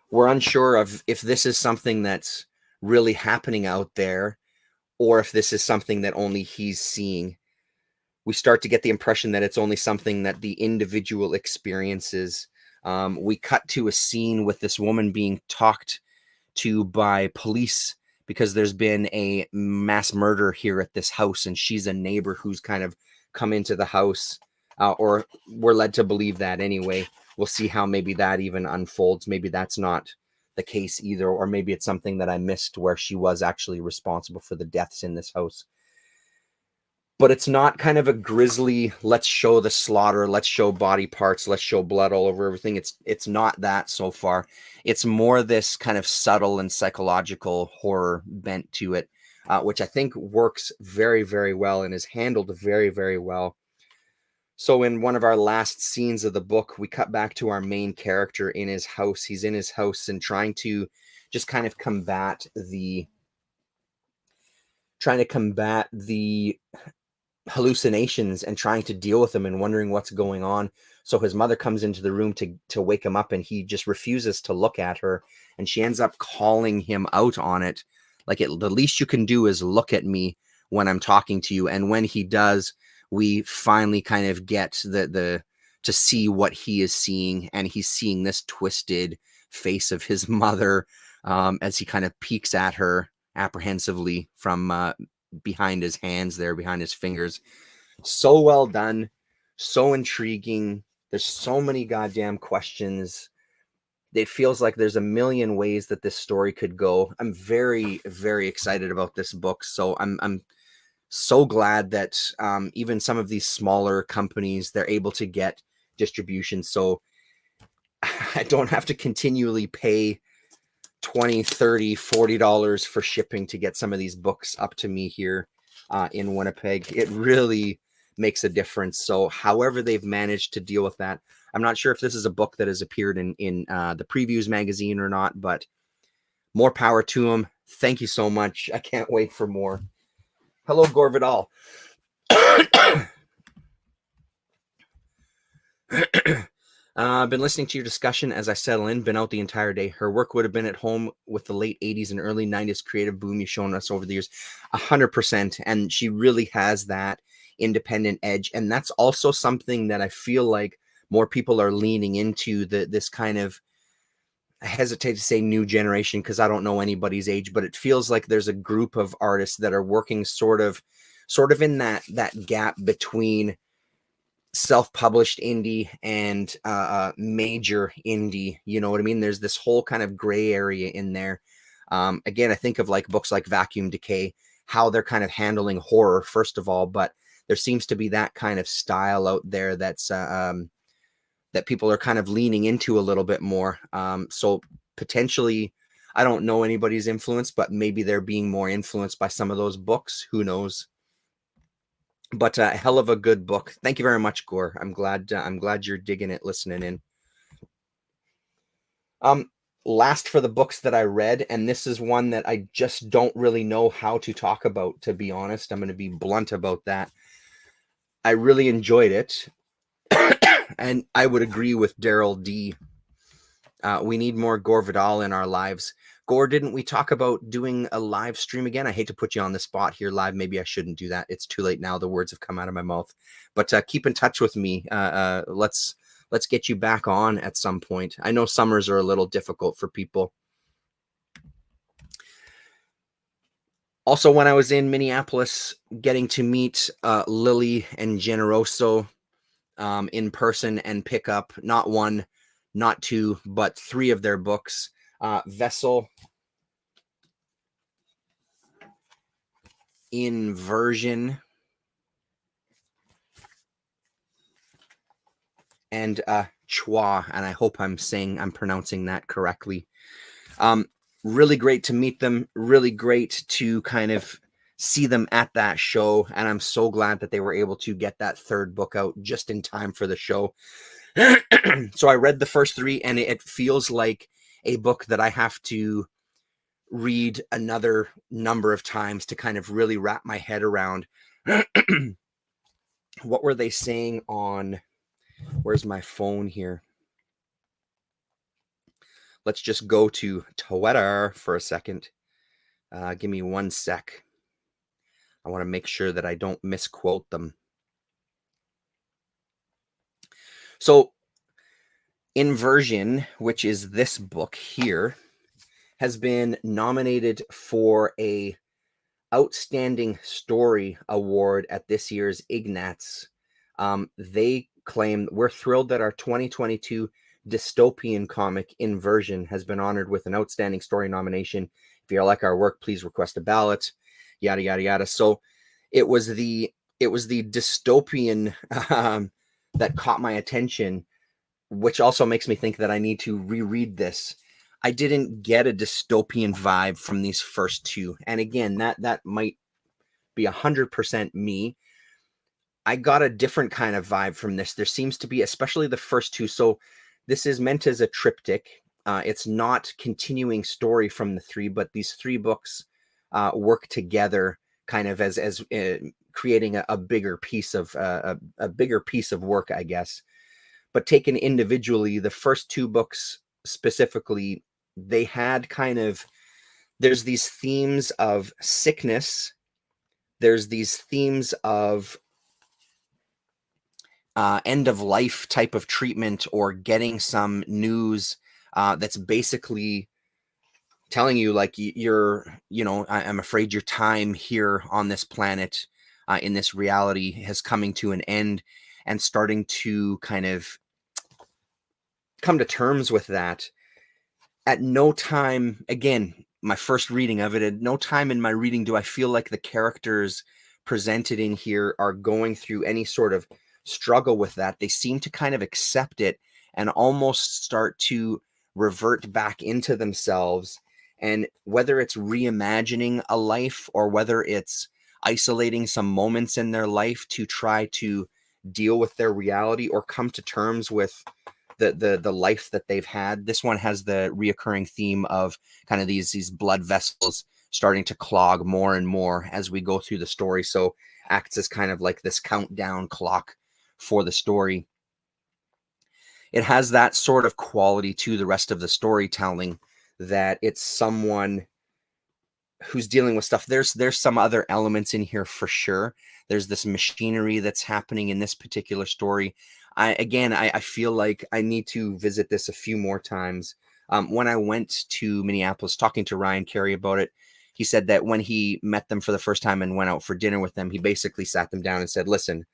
We're unsure of if this is something that's really happening out there or if this is something that only he's seeing. We start to get the impression that it's only something that the individual experiences. We cut to a scene with this woman being talked to by police because there's been a mass murder here at this house, and she's a neighbor who's kind of come into the house, or we're led to believe that anyway. We'll see how maybe that even unfolds. Maybe that's not the case either, or maybe it's something that I missed where she was actually responsible for the deaths in this house. But it's not kind of a grisly, let's show the slaughter, let's show body parts, let's show blood all over everything. It's not that so far. It's more this kind of subtle and psychological horror bent to it, which I think works very, very well and is handled very, very well. So in one of our last scenes of the book, we cut back to our main character in his house. He's in his house and trying to just kind of combat the hallucinations and trying to deal with them and wondering what's going on. So his mother comes into the room to wake him up, and he just refuses to look at her, and she ends up calling him out on it. Like, the least you can do is look at me when I'm talking to you. And when he does, we finally kind of get to see what he is seeing, and he's seeing this twisted face of his mother as he kind of peeks at her apprehensively from behind his hands there, behind his fingers. So well done, so intriguing. There's so many goddamn questions. It feels like there's a million ways that this story could go. I'm very, very excited about this book. So I'm so glad that even some of these smaller companies, they're able to get distribution. So I don't have to continually pay $20, $30, $40 for shipping to get some of these books up to me here in Winnipeg. It really makes a difference. So however they've managed to deal with that, I'm not sure if this is a book that has appeared in the Previews magazine or not, but more power to them. Thank you so much. I can't wait for more. Hello, Gore Vidal. I've been listening to your discussion as I settle in, been out the entire day. Her work would have been at home with the late 80s and early 90s creative boom you've shown us over the years. 100%. And she really has that independent edge. And that's also something that I feel like more people are leaning into, this kind of, I hesitate to say new generation because I don't know anybody's age, but it feels like there's a group of artists that are working sort of in that gap between self-published indie and major indie. You know what I mean? There's this whole kind of gray area in there. Again, I think of like books like Vacuum Decay, how they're kind of handling horror, first of all, but there seems to be that kind of style out there that's that people are kind of leaning into a little bit more. So potentially, I don't know anybody's influence, but maybe they're being more influenced by some of those books. Who knows? But a hell of a good book. Thank you very much, Gore. I'm glad you're digging it, listening in. Last for the books that I read, and this is one that I just don't really know how to talk about, to be honest. I'm going to be blunt about that. I really enjoyed it. And I would agree with Daryl D. We need more Gore Vidal in our lives. Gore, didn't we talk about doing a live stream again? I hate to put you on the spot here live. Maybe I shouldn't do that. It's too late now. The words have come out of my mouth. But keep in touch with me. Let's get you back on at some point. I know summers are a little difficult for people. Also, when I was in Minneapolis, getting to meet Lily and Generoso in person and pick up not one, not two, but 3 of their books. Vessel, Inversion, and Chua, and I hope I'm pronouncing that correctly. Really great to meet them, really great to kind of see them at that show, and I'm so glad that they were able to get that 3rd book out just in time for the show. So I read the first 3, and it feels like a book that I have to read another number of times to kind of really wrap my head around. What were they saying on, where's my phone here? Let's just go to Twitter for a second. Give me 1 sec. I want to make sure that I don't misquote them. So Inversion, which is this book here, has been nominated for a Outstanding Story Award at this year's Ignatz. They claim, we're thrilled that our 2022 dystopian comic, Inversion, has been honored with an outstanding story nomination. If you like our work, please request a ballot. Yada yada yada. So it was the dystopian that caught my attention, which also makes me think that I need to reread this. I didn't get a dystopian vibe from these first two, and again, that might be 100% me. I got a different kind of vibe from this. There seems to be, especially the first two. So this is meant as a triptych. It's not continuing story from the three, but these three books work together, kind of as creating a bigger piece of a bigger piece of work, I guess. But taken individually, the first two books specifically, they had kind of, there's these themes of sickness. There's these themes of end of life type of treatment, or getting some news that's basically telling you like I'm afraid your time here on this planet, in this reality, has coming to an end, and starting to kind of come to terms with that. At no time, again, my first reading of it, at no time in my reading do I feel like the characters presented in here are going through any sort of struggle with that. They seem to kind of accept it and almost start to revert back into themselves. And whether it's reimagining a life, or whether it's isolating some moments in their life to try to deal with their reality or come to terms with the life that they've had. This one has the reoccurring theme of kind of these blood vessels starting to clog more and more as we go through the story. So acts as kind of like this countdown clock for the story. It has that sort of quality to the rest of the storytelling, that it's someone who's dealing with stuff. There's some other elements in here for sure. There's this machinery that's happening in this particular story. I feel like I need to visit this a few more times. When I went to Minneapolis, talking to Ryan Carey about it, he said that when he met them for the first time and went out for dinner with them, he basically sat them down and said, listen,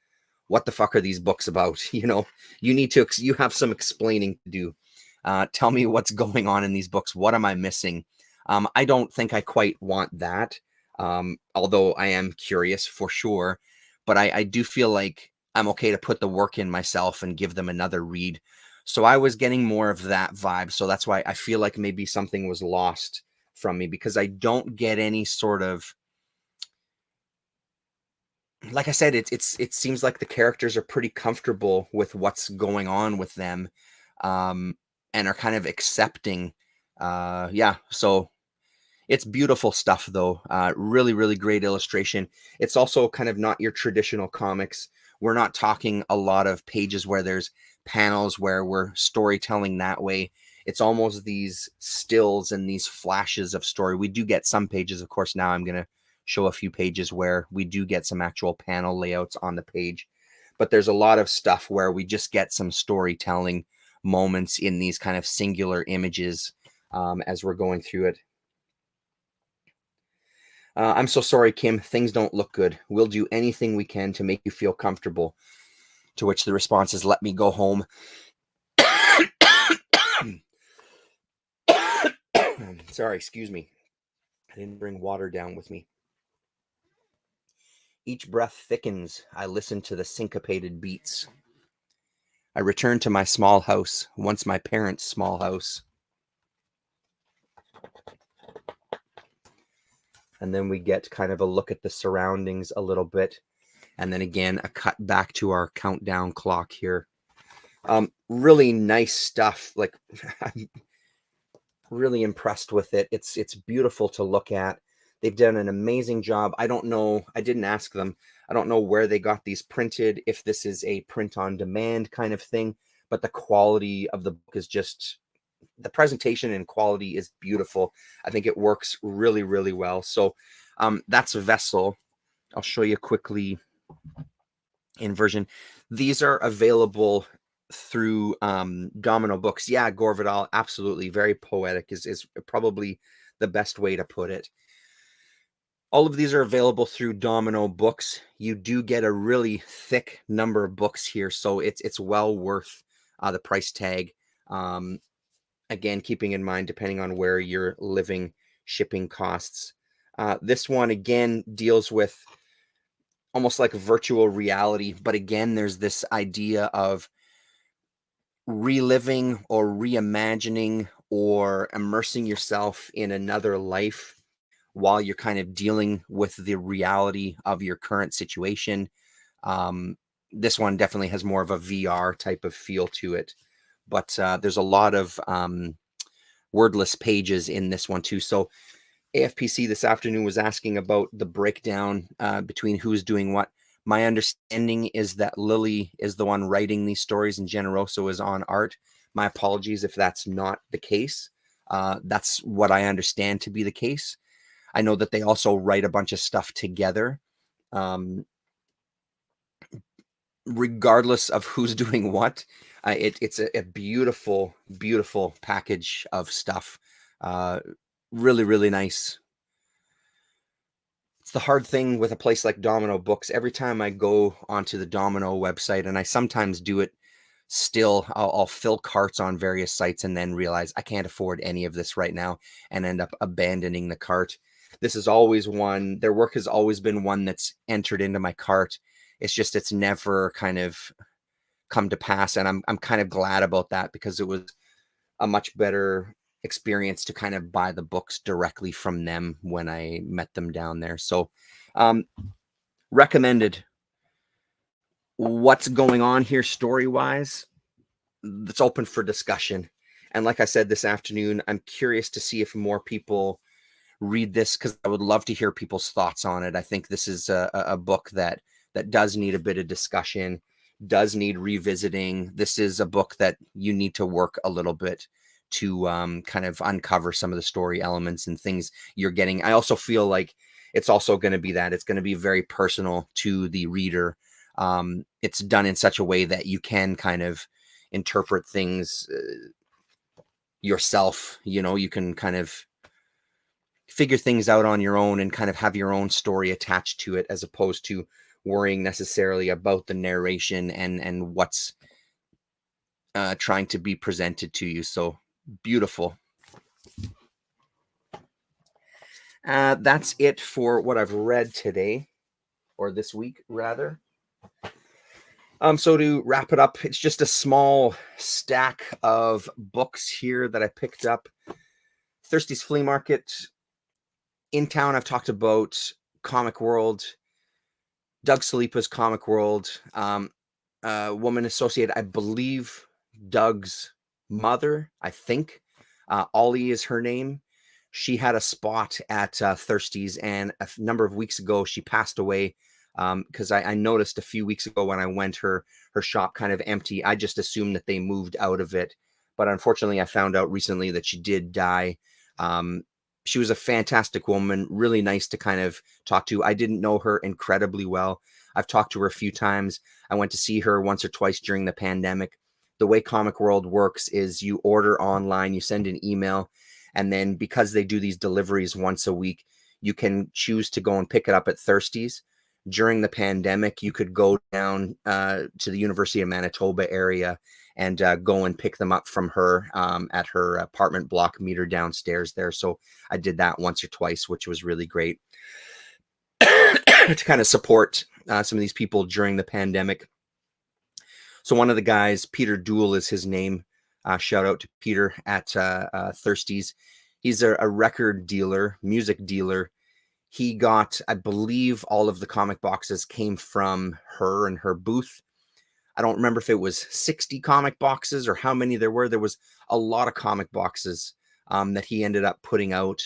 what the fuck are these books about? You have some explaining to do. Tell me what's going on in these books. What am I missing? I don't think I quite want that, although I am curious for sure. But I do feel like I'm okay to put the work in myself and give them another read. So I was getting more of that vibe. So that's why I feel like maybe something was lost from me, because I don't get any sort of, like I said, it seems like the characters are pretty comfortable with what's going on with them, and are kind of accepting. So it's beautiful stuff, though. Really, really great illustration. It's also kind of not your traditional comics. We're not talking a lot of pages where there's panels where we're storytelling that way. It's almost these stills and these flashes of story. We do get some pages, of course. Now I'm going to show a few pages where we do get some actual panel layouts on the page. But there's a lot of stuff where we just get some storytelling moments in these kind of singular images as we're going through it. I'm so sorry, Kim. Things don't look good. We'll do anything we can to make you feel comfortable. To which the response is, let me go home. Sorry, excuse me. I didn't bring water down with me. Each breath thickens. I listen to the syncopated beats. I return to my small house, once my parents' small house. And then we get kind of a look at the surroundings a little bit. And then again, a cut back to our countdown clock here. Really nice stuff. Like, I'm really impressed with it. It's beautiful to look at. They've done an amazing job. I don't know. I didn't ask them. I don't know where they got these printed, if this is a print on demand kind of thing, but the quality of the book is just, the presentation and quality is beautiful. I think it works really, really well. So that's Vessel. I'll show you quickly Inversion. These are available through Domino Books. Yeah, Gore Vidal, absolutely. Very poetic is probably the best way to put it. All of these are available through Domino Books. You do get a really thick number of books here, so it's well worth the price tag. Again, keeping in mind, depending on where you're living, shipping costs. This one, again, deals with almost like virtual reality. But again, there's this idea of reliving or reimagining or immersing yourself in another life while you're kind of dealing with the reality of your current situation. This one definitely has more of a VR type of feel to it, but there's a lot of wordless pages in this one too. So AFPC this afternoon was asking about the breakdown between who's doing what. My understanding is that Lily is the one writing these stories and Generoso is on art. My apologies if that's not the case. That's what I understand to be the case. I know that they also write a bunch of stuff together. Regardless of who's doing what, it's a beautiful, beautiful package of stuff. Really, really nice. It's the hard thing with a place like Domino Books. Every time I go onto the Domino website, and I sometimes do it still, I'll fill carts on various sites and then realize I can't afford any of this right now and end up abandoning the cart. This is always one, their work has always been one that's entered into my cart. It's just, it's never kind of come to pass. And I'm kind of glad about that, because it was a much better experience to kind of buy the books directly from them when I met them down there. So recommended. What's going on here story-wise, that's open for discussion. And like I said this afternoon, I'm curious to see if more people read this, because I would love to hear people's thoughts on it. I think this is a book that does need a bit of discussion, does need revisiting. This is a book that you need to work a little bit to kind of uncover some of the story elements and things you're getting. I also feel like it's also going to be that it's going to be very personal to the reader. It's done in such a way that you can kind of interpret things yourself. You know, you can kind of figure things out on your own and kind of have your own story attached to it, as opposed to worrying necessarily about the narration and what's trying to be presented to you. So beautiful. That's it for what I've read today, or this week rather. So to wrap it up, it's just a small stack of books here that I picked up. Thirsty's Flea Market. In town, I've talked about Comic World, Doug Salipa's Comic World, woman associated, I believe, Doug's mother, I think. Ollie is her name. She had a spot at Thirsty's, and a number of weeks ago, she passed away. Because I noticed a few weeks ago when I went, her shop kind of empty. I just assumed that they moved out of it, but unfortunately I found out recently that she did die. She was a fantastic woman, really nice to kind of talk to. I didn't know her incredibly well. I've talked to her a few times. I went to see her once or twice during the pandemic. The way Comic World works is you order online, you send an email, and then because they do these deliveries once a week, you can choose to go and pick it up at Thirsty's. During the pandemic, you could go down to the University of Manitoba area and go and pick them up from her at her apartment block, meter downstairs there. So I did that once or twice, which was really great to kind of support some of these people during the pandemic. So one of the guys, Peter Dool is his name. Shout out to Peter at Thirsty's. He's a record dealer, music dealer. He got, I believe, all of the comic boxes came from her and her booth. I don't remember if it was 60 comic boxes or how many there were. There was a lot of comic boxes that he ended up putting out.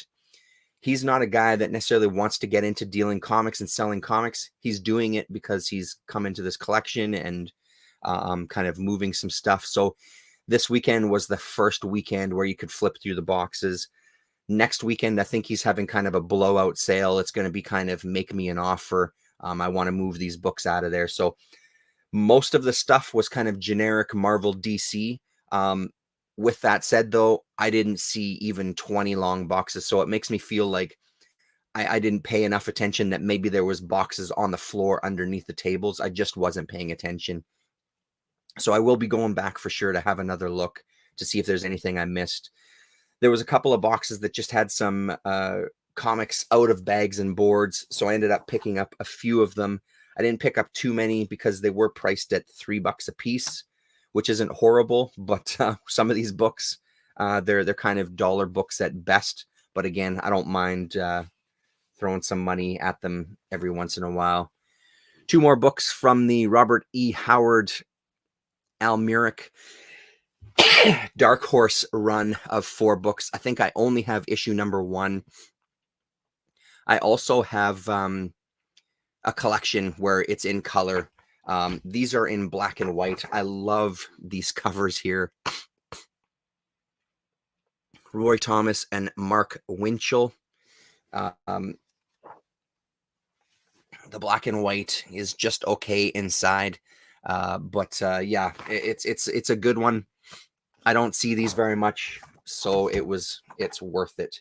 He's not a guy that necessarily wants to get into dealing comics and selling comics. He's doing it because he's come into this collection and kind of moving some stuff. So this weekend was the first weekend where you could flip through the boxes. Next weekend, I think he's having kind of a blowout sale. It's going to be kind of make me an offer. I want to move these books out of there. So most of the stuff was kind of generic Marvel DC. With that said, though, I didn't see even 20 long boxes. So it makes me feel like I didn't pay enough attention, that maybe there was boxes on the floor underneath the tables. I just wasn't paying attention. So I will be going back for sure to have another look to see if there's anything I missed. There was a couple of boxes that just had some comics out of bags and boards, so I ended up picking up a few of them. I didn't pick up too many because they were priced at $3 a piece, which isn't horrible, but some of these books, they're kind of dollar books at best. But again, I don't mind throwing some money at them every once in a while. 2 more books from the Robert E. Howard Almeric Dark Horse run of 4 books. I think I only have issue number 1. I also have a collection where it's in color. These are in black and white. I love these covers here. Roy Thomas and Mark Winchell. The black and white is just okay inside, but yeah, it's a good one. I don't see these very much, so it's worth it.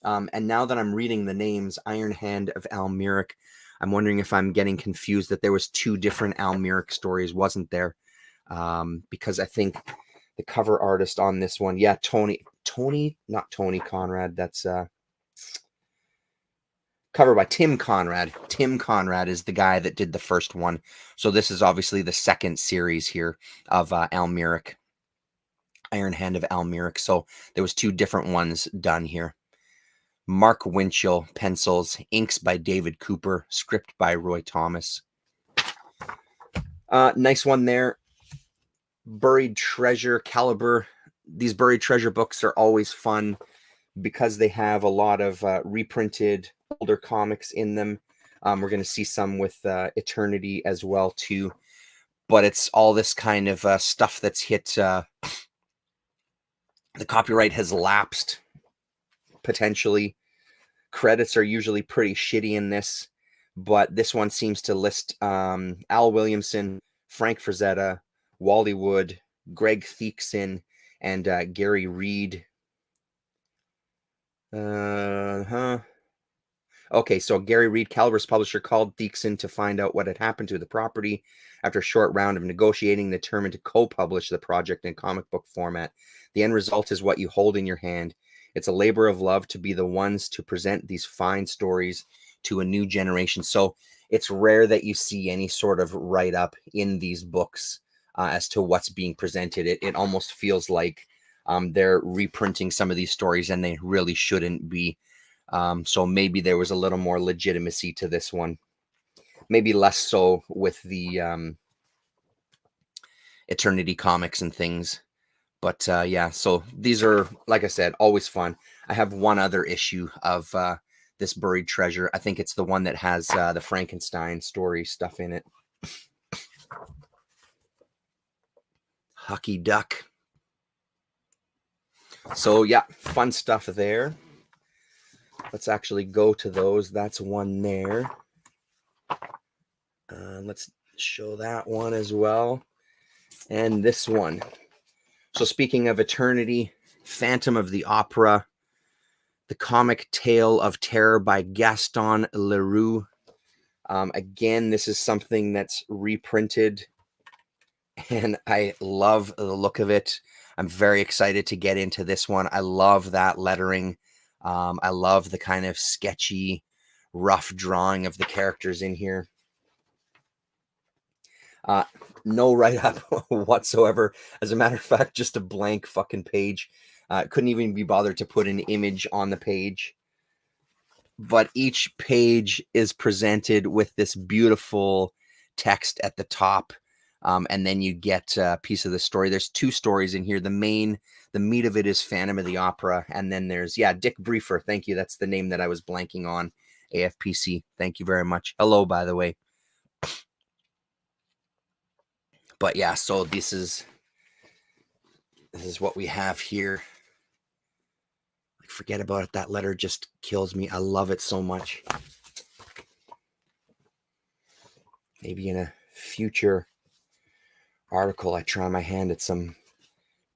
And now that I'm reading the names, Iron Hand of Almeric, I'm wondering if I'm getting confused that there was 2 different Almeric stories, wasn't there? Because I think the cover artist on this one, yeah, not Tony Conrad. That's cover by Tim Conrad. Tim Conrad is the guy that did the first one. So this is obviously the second series here of Almeric, Iron Hand of Almeric. So there was 2 different ones done here. Mark Winchell pencils, inks by David Cooper, script by Roy Thomas. Nice one there. Buried Treasure, Caliber. These Buried Treasure books are always fun because they have a lot of reprinted older comics in them. We're going to see some with Eternity as well too. But it's all this kind of stuff that's hit. The copyright has lapsed, potentially. Credits are usually pretty shitty in this, but this one seems to list Al Williamson, Frank Frazetta, Wally Wood, Greg Theakson, and Gary Reed. Okay, so Gary Reed, Caliber's publisher, called Theakson to find out what had happened to the property. After a short round of negotiating, determined to co-publish the project in comic book format. The end result is what you hold in your hand. It's a labor of love to be the ones to present these fine stories to a new generation. So it's rare that you see any sort of write-up in these books as to what's being presented. It almost feels like they're reprinting some of these stories and they really shouldn't be. So maybe there was a little more legitimacy to this one. Maybe less so with the Eternity comics and things. But yeah, so these are, like I said, always fun. I have one other issue of this Buried Treasure. I think it's the one that has the Frankenstein story stuff in it. Hucky Duck. So yeah, fun stuff there. Let's actually go to those. That's one there. Let's show that one as well. And this one. So speaking of Eternity, Phantom of the Opera, the comic Tale of Terror by Gaston Leroux. Again, this is something that's reprinted, and I love the look of it. I'm very excited to get into this one. I love that lettering. I love the kind of sketchy, rough drawing of the characters in here. No write-up whatsoever. As a matter of fact, just a blank fucking page. Couldn't even be bothered to put an image on the page. But each page is presented with this beautiful text at the top. And then you get a piece of the story. There's 2 stories in here. The meat of it is Phantom of the Opera. And then there's, yeah, Dick Briefer. Thank you. That's the name that I was blanking on. AFPC. Thank you very much. Hello, by the way. But yeah, so this is what we have here. Like, forget about it. That letter just kills me. I love it so much. Maybe in a future article, I try my hand at some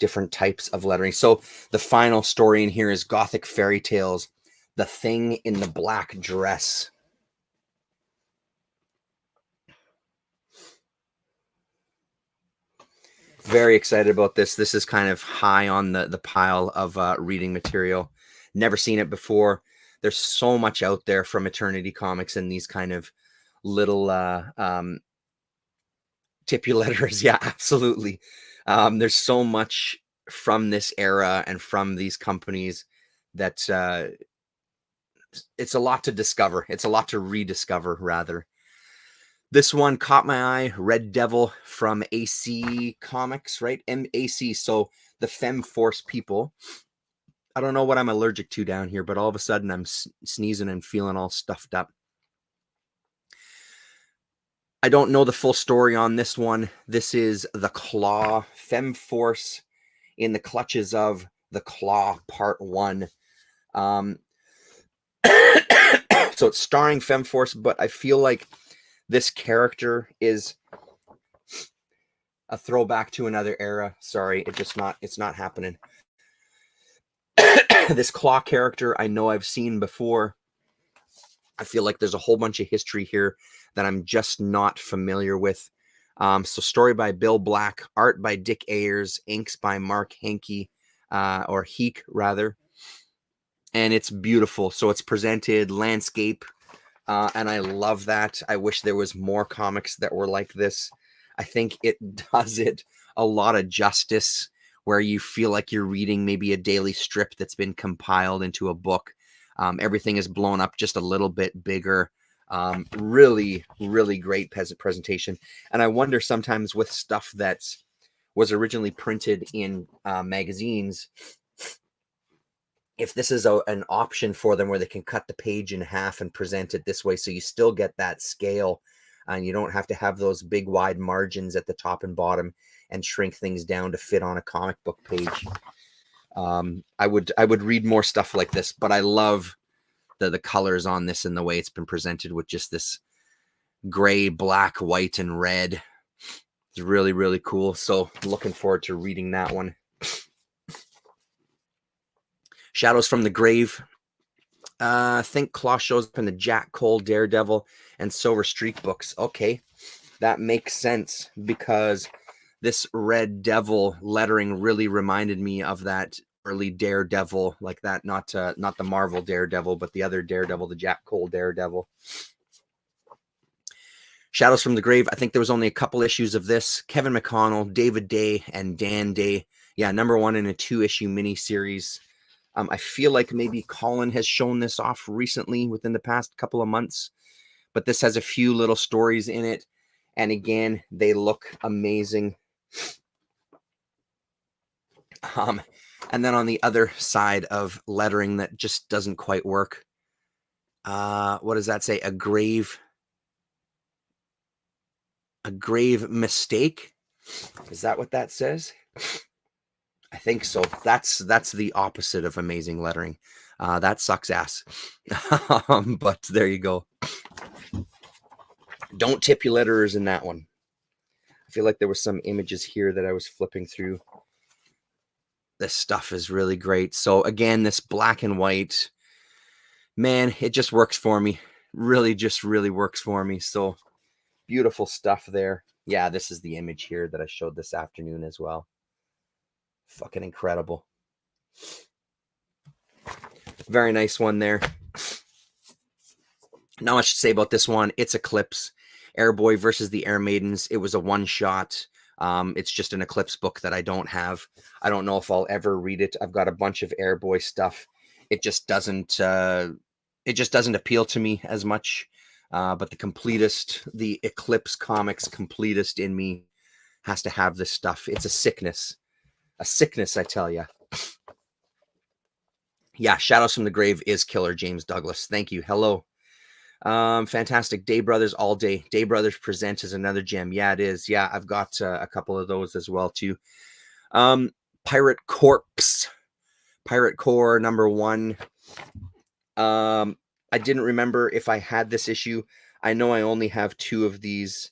different types of lettering. So the final story in here is Gothic Fairy Tales, The Thing in the Black Dress. Very excited about this. This is kind of high on the pile of reading material. Never seen it before. There's so much out there from Eternity Comics and these kind of little tipuletters. Yeah, absolutely. There's so much from this era and from these companies that it's a lot to discover. It's a lot to rediscover, rather. This one caught my eye. Red Devil from AC Comics, right? MAC. So the Femforce people. I don't know what I'm allergic to down here, but all of a sudden I'm sneezing and feeling all stuffed up. I don't know the full story on this one. This is The Claw, Femforce in the Clutches of the Claw, Part 1. So it's starring Femforce, but I feel like this character is a throwback to another era. Sorry, it's not happening. This Claw character I know I've seen before. I feel like there's a whole bunch of history here that I'm just not familiar with. So story by Bill Black, art by Dick Ayers, inks by Mark Henke, or Heek rather. And it's beautiful. So it's presented landscape, and I love that. I wish there was more comics that were like this. I think it does it a lot of justice, where you feel like you're reading maybe a daily strip that's been compiled into a book. Everything is blown up just a little bit bigger. Really, really great presentation. And I wonder sometimes with stuff that was originally printed in magazines, if this is an option for them where they can cut the page in half and present it this way, so you still get that scale and you don't have to have those big wide margins at the top and bottom and shrink things down to fit on a comic book page. I would read more stuff like this, but I love the colors on this and the way it's been presented with just this gray, black, white, and red. It's really, really cool. So looking forward to reading that one. Shadows from the Grave. I think Claw shows up in the Jack Cole Daredevil and Silver Streak books. Okay, that makes sense, because this Red Devil lettering really reminded me of that early Daredevil, like that, not the Marvel Daredevil, but the other Daredevil, the Jack Cole Daredevil. Shadows from the Grave. I think there was only a couple issues of this. Kevin McConnell, David Day, and Dan Day. Yeah, #1 in a 2-issue miniseries. I feel like maybe Colin has shown this off recently within the past couple of months, but this has a few little stories in it. And again, they look amazing. And then on the other side of lettering that just doesn't quite work. What does that say? A grave mistake? Is that what that says? I think so. That's the opposite of amazing lettering. That sucks ass. But there you go. Don't tip your letterers in that one. I feel like there were some images here that I was flipping through. This stuff is really great. So again, this black and white, man, it just works for me. Really works for me. So beautiful stuff there. Yeah, this is the image here that I showed this afternoon as well. Fucking incredible. Very nice one there. Not much to say about this one. It's Eclipse. Airboy versus the Air Maidens. It was a one-shot. It's just an Eclipse book that I don't have. I don't know if I'll ever read it. I've got a bunch of Airboy stuff. It just doesn't appeal to me as much. But the completist, the Eclipse Comics completist in me has to have this stuff. It's a sickness. A sickness, I tell you. Yeah, Shadows from the Grave is killer, James Douglas. Thank you. Hello. Fantastic. Day Brothers all day. Day Brothers Present is another gem. Yeah, it is. Yeah, I've got a couple of those as well too. Pirate Corpse. Pirate Corps #1. I didn't remember if I had this issue. I know I only have 2 of these.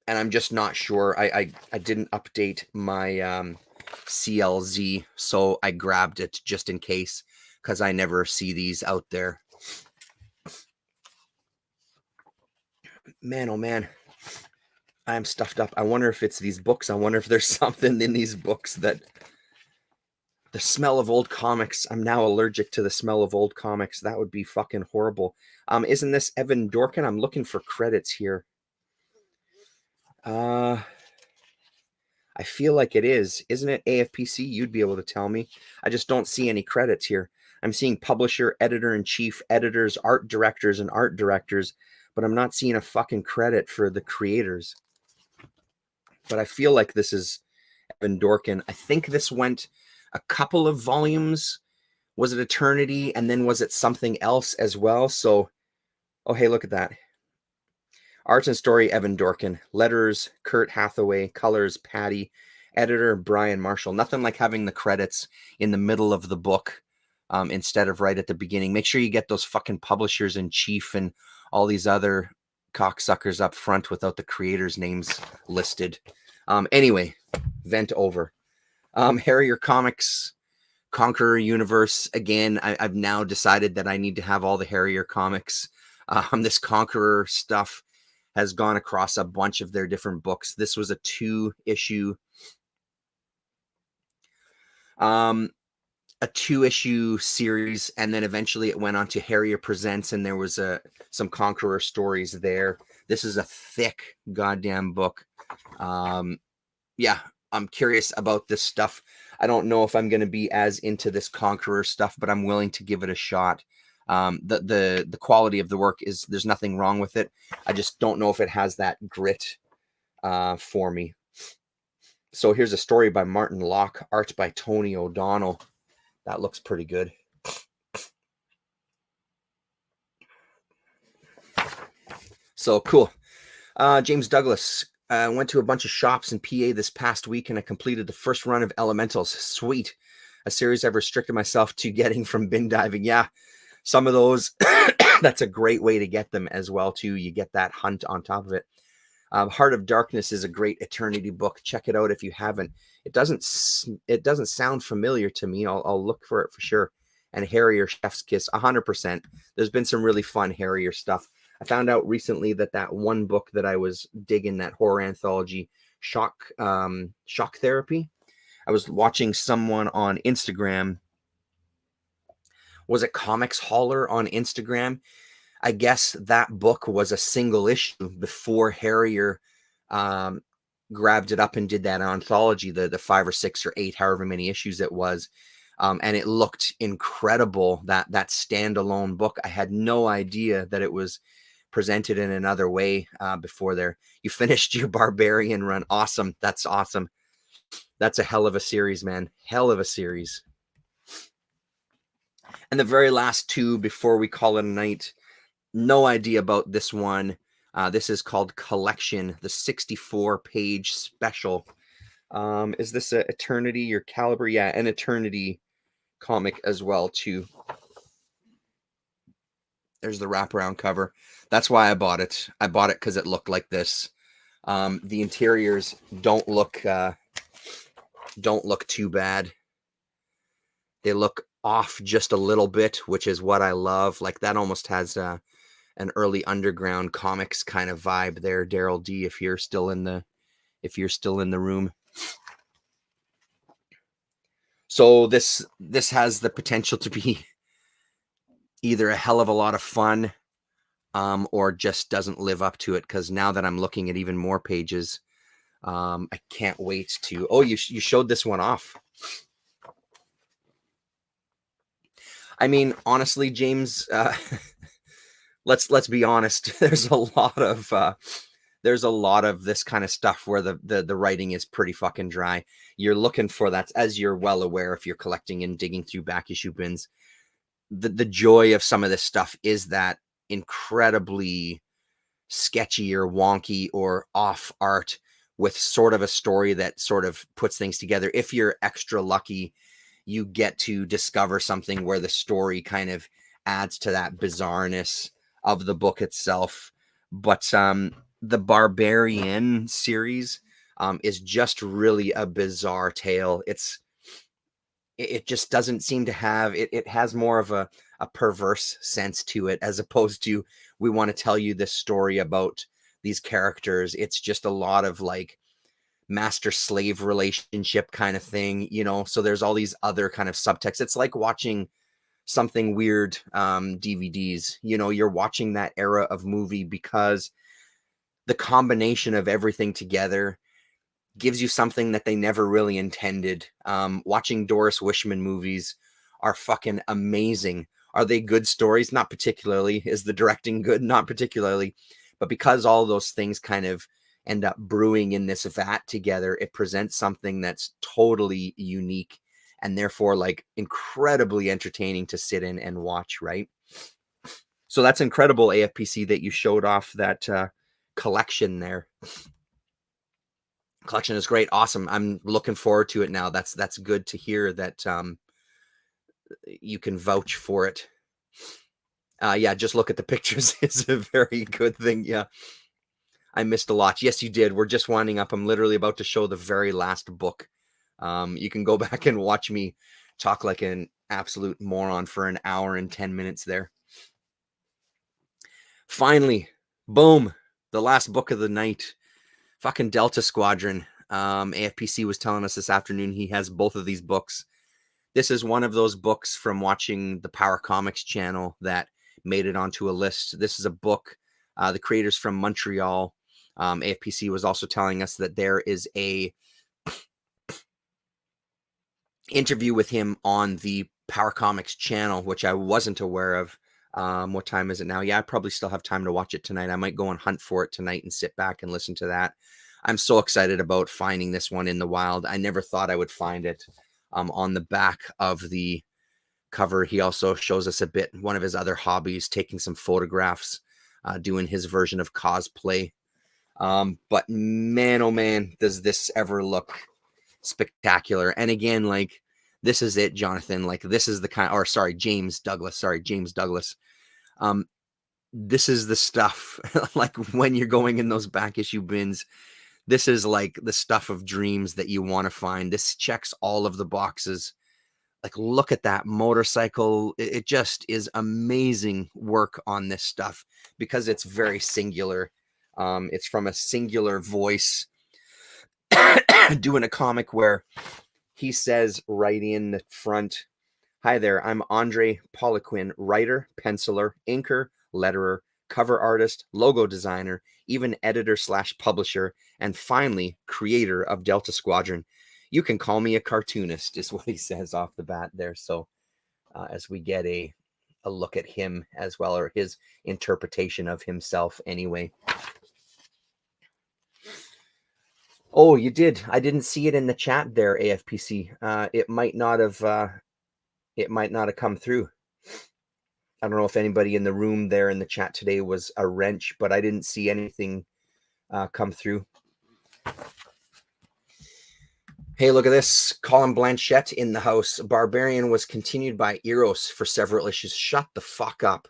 And I'm just not sure. I didn't update my CLZ, so I grabbed it just in case, because I never see these out there. Man, oh man. I'm stuffed up. I wonder if it's these books. I wonder if there's something in these books that the smell of old comics. I'm now allergic to the smell of old comics. That would be fucking horrible. Isn't this Evan Dorkin? I'm looking for credits here. I feel like it is. Isn't it AFPC? You'd be able to tell me. I just don't see any credits here. I'm seeing publisher, editor-in-chief, editors, art directors, and art directors, but I'm not seeing a fucking credit for the creators. But I feel like this is Evan Dorkin. I think this went a couple of volumes. Was it Eternity? And then was it something else as well? So, oh, hey, look at that. Art and story, Evan Dorkin. Letters, Kurt Hathaway. Colors, Patty. Editor, Brian Marshall. Nothing like having the credits in the middle of the book instead of right at the beginning. Make sure you get those fucking publishers in chief and all these other cocksuckers up front without the creators' names listed. Anyway, vent over. Harrier Comics, Conqueror Universe. Again, I've now decided that I need to have all the Harrier comics. This Conqueror stuff has gone across a bunch of their different books. This was a 2-issue series, and then eventually it went on to Harrier Presents, and there was some Conqueror stories there. This is a thick goddamn book. Yeah, I'm curious about this stuff. I don't know if I'm going to be as into this Conqueror stuff, but I'm willing to give it a shot. The quality of the work is, there's nothing wrong with it. I just don't know if it has that grit for me. So here's a story by Martin Locke, art by Tony O'Donnell. That looks pretty good. So cool. James Douglas. I went to a bunch of shops in PA this past week, and I completed the first run of Elementals. Sweet. A series I've restricted myself to getting from bin diving. Yeah, some of those, that's a great way to get them as well, too. You get that hunt on top of it. Heart of Darkness is a great Eternity book. Check it out if you haven't. It doesn't sound familiar to me. I'll look for it for sure. And Harrier Chef's Kiss, 100%. There's been some really fun Harrier stuff. I found out recently that one book that I was digging, that horror anthology, Shock Therapy. I was watching someone on Instagram. Was it Comics Hauler on Instagram? I guess that book was a single issue before Harrier grabbed it up and did that anthology, the 5 or 6 or 8, however many issues it was. And it looked incredible, that standalone book. I had no idea that it was presented in another way before there. You finished your Barbarian run. Awesome. That's awesome. That's a hell of a series, man. Hell of a series. And the very last 2 before we call it a night. No idea about this one. This is called Collection, the 64-page special. Is this a Eternity or Caliber? Yeah, an Eternity comic as well, too. There's the wraparound cover. That's why I bought it. I bought it because it looked like this. The interiors don't look too bad. They look off just a little bit, which is what I love. Like, that almost has an early Underground Comics kind of vibe there, Daryl D. If you're still in the room. So this has the potential to be either a hell of a lot of fun, or just doesn't live up to it. Because now that I'm looking at even more pages, I can't wait to. Oh, you showed this one off. I mean, honestly, James, let's be honest. There's a lot of this kind of stuff where the writing is pretty fucking dry. You're looking for that, as you're well aware if you're collecting and digging through back issue bins. The joy of some of this stuff is that incredibly sketchy or wonky or off art with sort of a story that sort of puts things together. If you're extra lucky, you get to discover something where the story kind of adds to that bizarreness of the book itself. But the Barbarian series is just really a bizarre tale. It just doesn't seem to have it has more of a perverse sense to it, as opposed to, we want to tell you this story about these characters. It's just a lot of like master slave relationship kind of thing, you know. So there's all these other kind of subtext. It's like watching something weird DVDs, you know. You're watching that era of movie because the combination of everything together gives you something that they never really intended. Watching Doris Wishman movies are fucking amazing. Are they good stories? Not particularly. Is the directing good? Not particularly. But because all those things kind of end up brewing in this vat together, it presents something that's totally unique and therefore like incredibly entertaining to sit in and watch, right? So that's incredible, AFPC, that you showed off that collection there. Collection is great. Awesome. I'm looking forward to it now. That's good to hear that you can vouch for it. Yeah, just look at the pictures is a very good thing. Yeah. I missed a lot. Yes, you did. We're just winding up. I'm literally about to show the very last book. You can go back and watch me talk like an absolute moron for an hour and 10 minutes there. Finally, boom, the last book of the night. Fucking Delta Squadron. AFPC was telling us this afternoon he has both of these books. This is one of those books from watching the Power Comics channel that made it onto a list. This is a book, the creators from Montreal. AFPC was also telling us that there is a interview with him on the Power Comics channel, which I wasn't aware of. What time is it now? Yeah, I probably still have time to watch it tonight. I might go and hunt for it tonight and sit back and listen to that. I'm so excited about finding this one in the wild. I never thought I would find it. On the back of the cover, he also shows us a bit, one of his other hobbies, taking some photographs, doing his version of cosplay. But man, oh man, does this ever look spectacular. And again, like, this is it, Jonathan. Like, this is the kind, or sorry, James Douglas. This is the stuff, like when you're going in those back issue bins, this is like the stuff of dreams that you want to find. This checks all of the boxes. Like, look at that motorcycle. It just is amazing work on this stuff because it's very singular. It's from a singular voice doing a comic where he says right in the front, "Hi there, I'm Andre Poliquin, writer, penciler, inker, letterer, cover artist, logo designer, even editor/publisher, and finally, creator of Delta Squadron. You can call me a cartoonist," is what he says off the bat there. So as we get a look at him as well, or his interpretation of himself anyway. Oh, you did. I didn't see it in the chat there, AFPC. It might not have come through. I don't know if anybody in the room there in the chat today was a wrench, but I didn't see anything come through. Hey, look at this. Colin Blanchette in the house. Barbarian was continued by Eros for several issues. Shut the fuck up,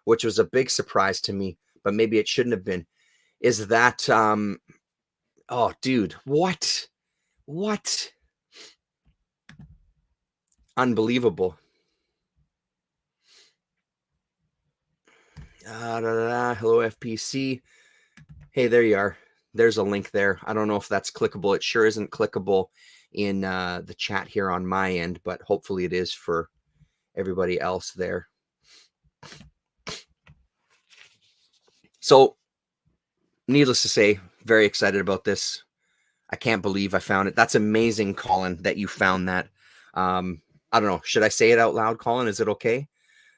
which was a big surprise to me, but maybe it shouldn't have been. Is that, oh, dude, what? Unbelievable. Hello, FPC. Hey, there you are. There's a link there. I don't know if that's clickable. It sure isn't clickable in the chat here on my end, but hopefully it is for everybody else there. So, needless to say, very excited about this. I can't believe I found it. That's amazing, Colin, that you found that. I don't know. Should I say it out loud, Colin? Is it okay?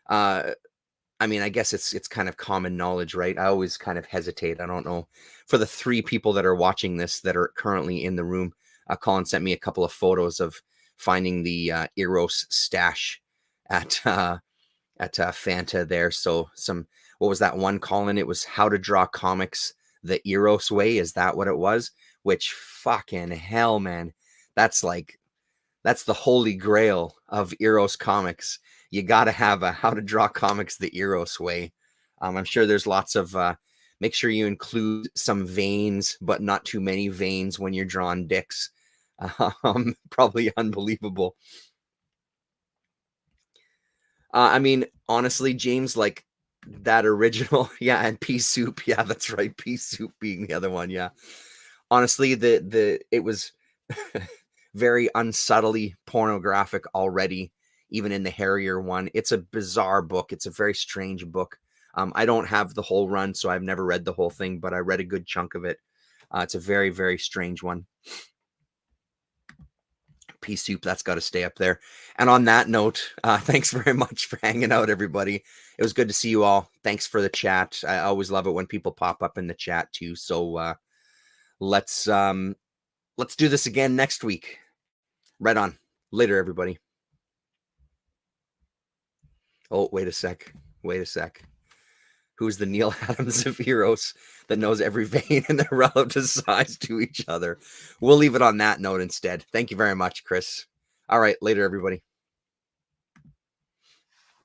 I mean, I guess it's kind of common knowledge, right? I always kind of hesitate. I don't know. For the 3 people that are watching this that are currently in the room, Colin sent me a couple of photos of finding the Eros stash at Fanta there. So what was that one, Colin? It was How to Draw Comics the Eros Way. Is that what it was? Which fucking hell, man. That's the holy grail of Eros comics. You got to have a How to Draw Comics the Eros Way. I'm sure there's lots of, make sure you include some veins, but not too many veins when you're drawing dicks. Probably unbelievable. I mean, honestly, James, like, That original, yeah, and Pea Soup, yeah, that's right. Pea Soup being the other one, yeah. Honestly, it was very unsubtly pornographic already, even in the Harrier one. It's a bizarre book. It's a very strange book. I don't have the whole run, so I've never read the whole thing, but I read a good chunk of it. It's a very, very strange one. Pea Soup, that's got to stay up there. And on that note, thanks very much for hanging out, everybody. It was good to see you all. Thanks for the chat. I always love it when people pop up in the chat too. So let's do this again next week. Right on. Later, everybody. Oh, wait a sec. Who's the Neil Adams of heroes that knows every vein and their relative size to each other? We'll leave it on that note instead. Thank you very much, Chris. All right, later, everybody.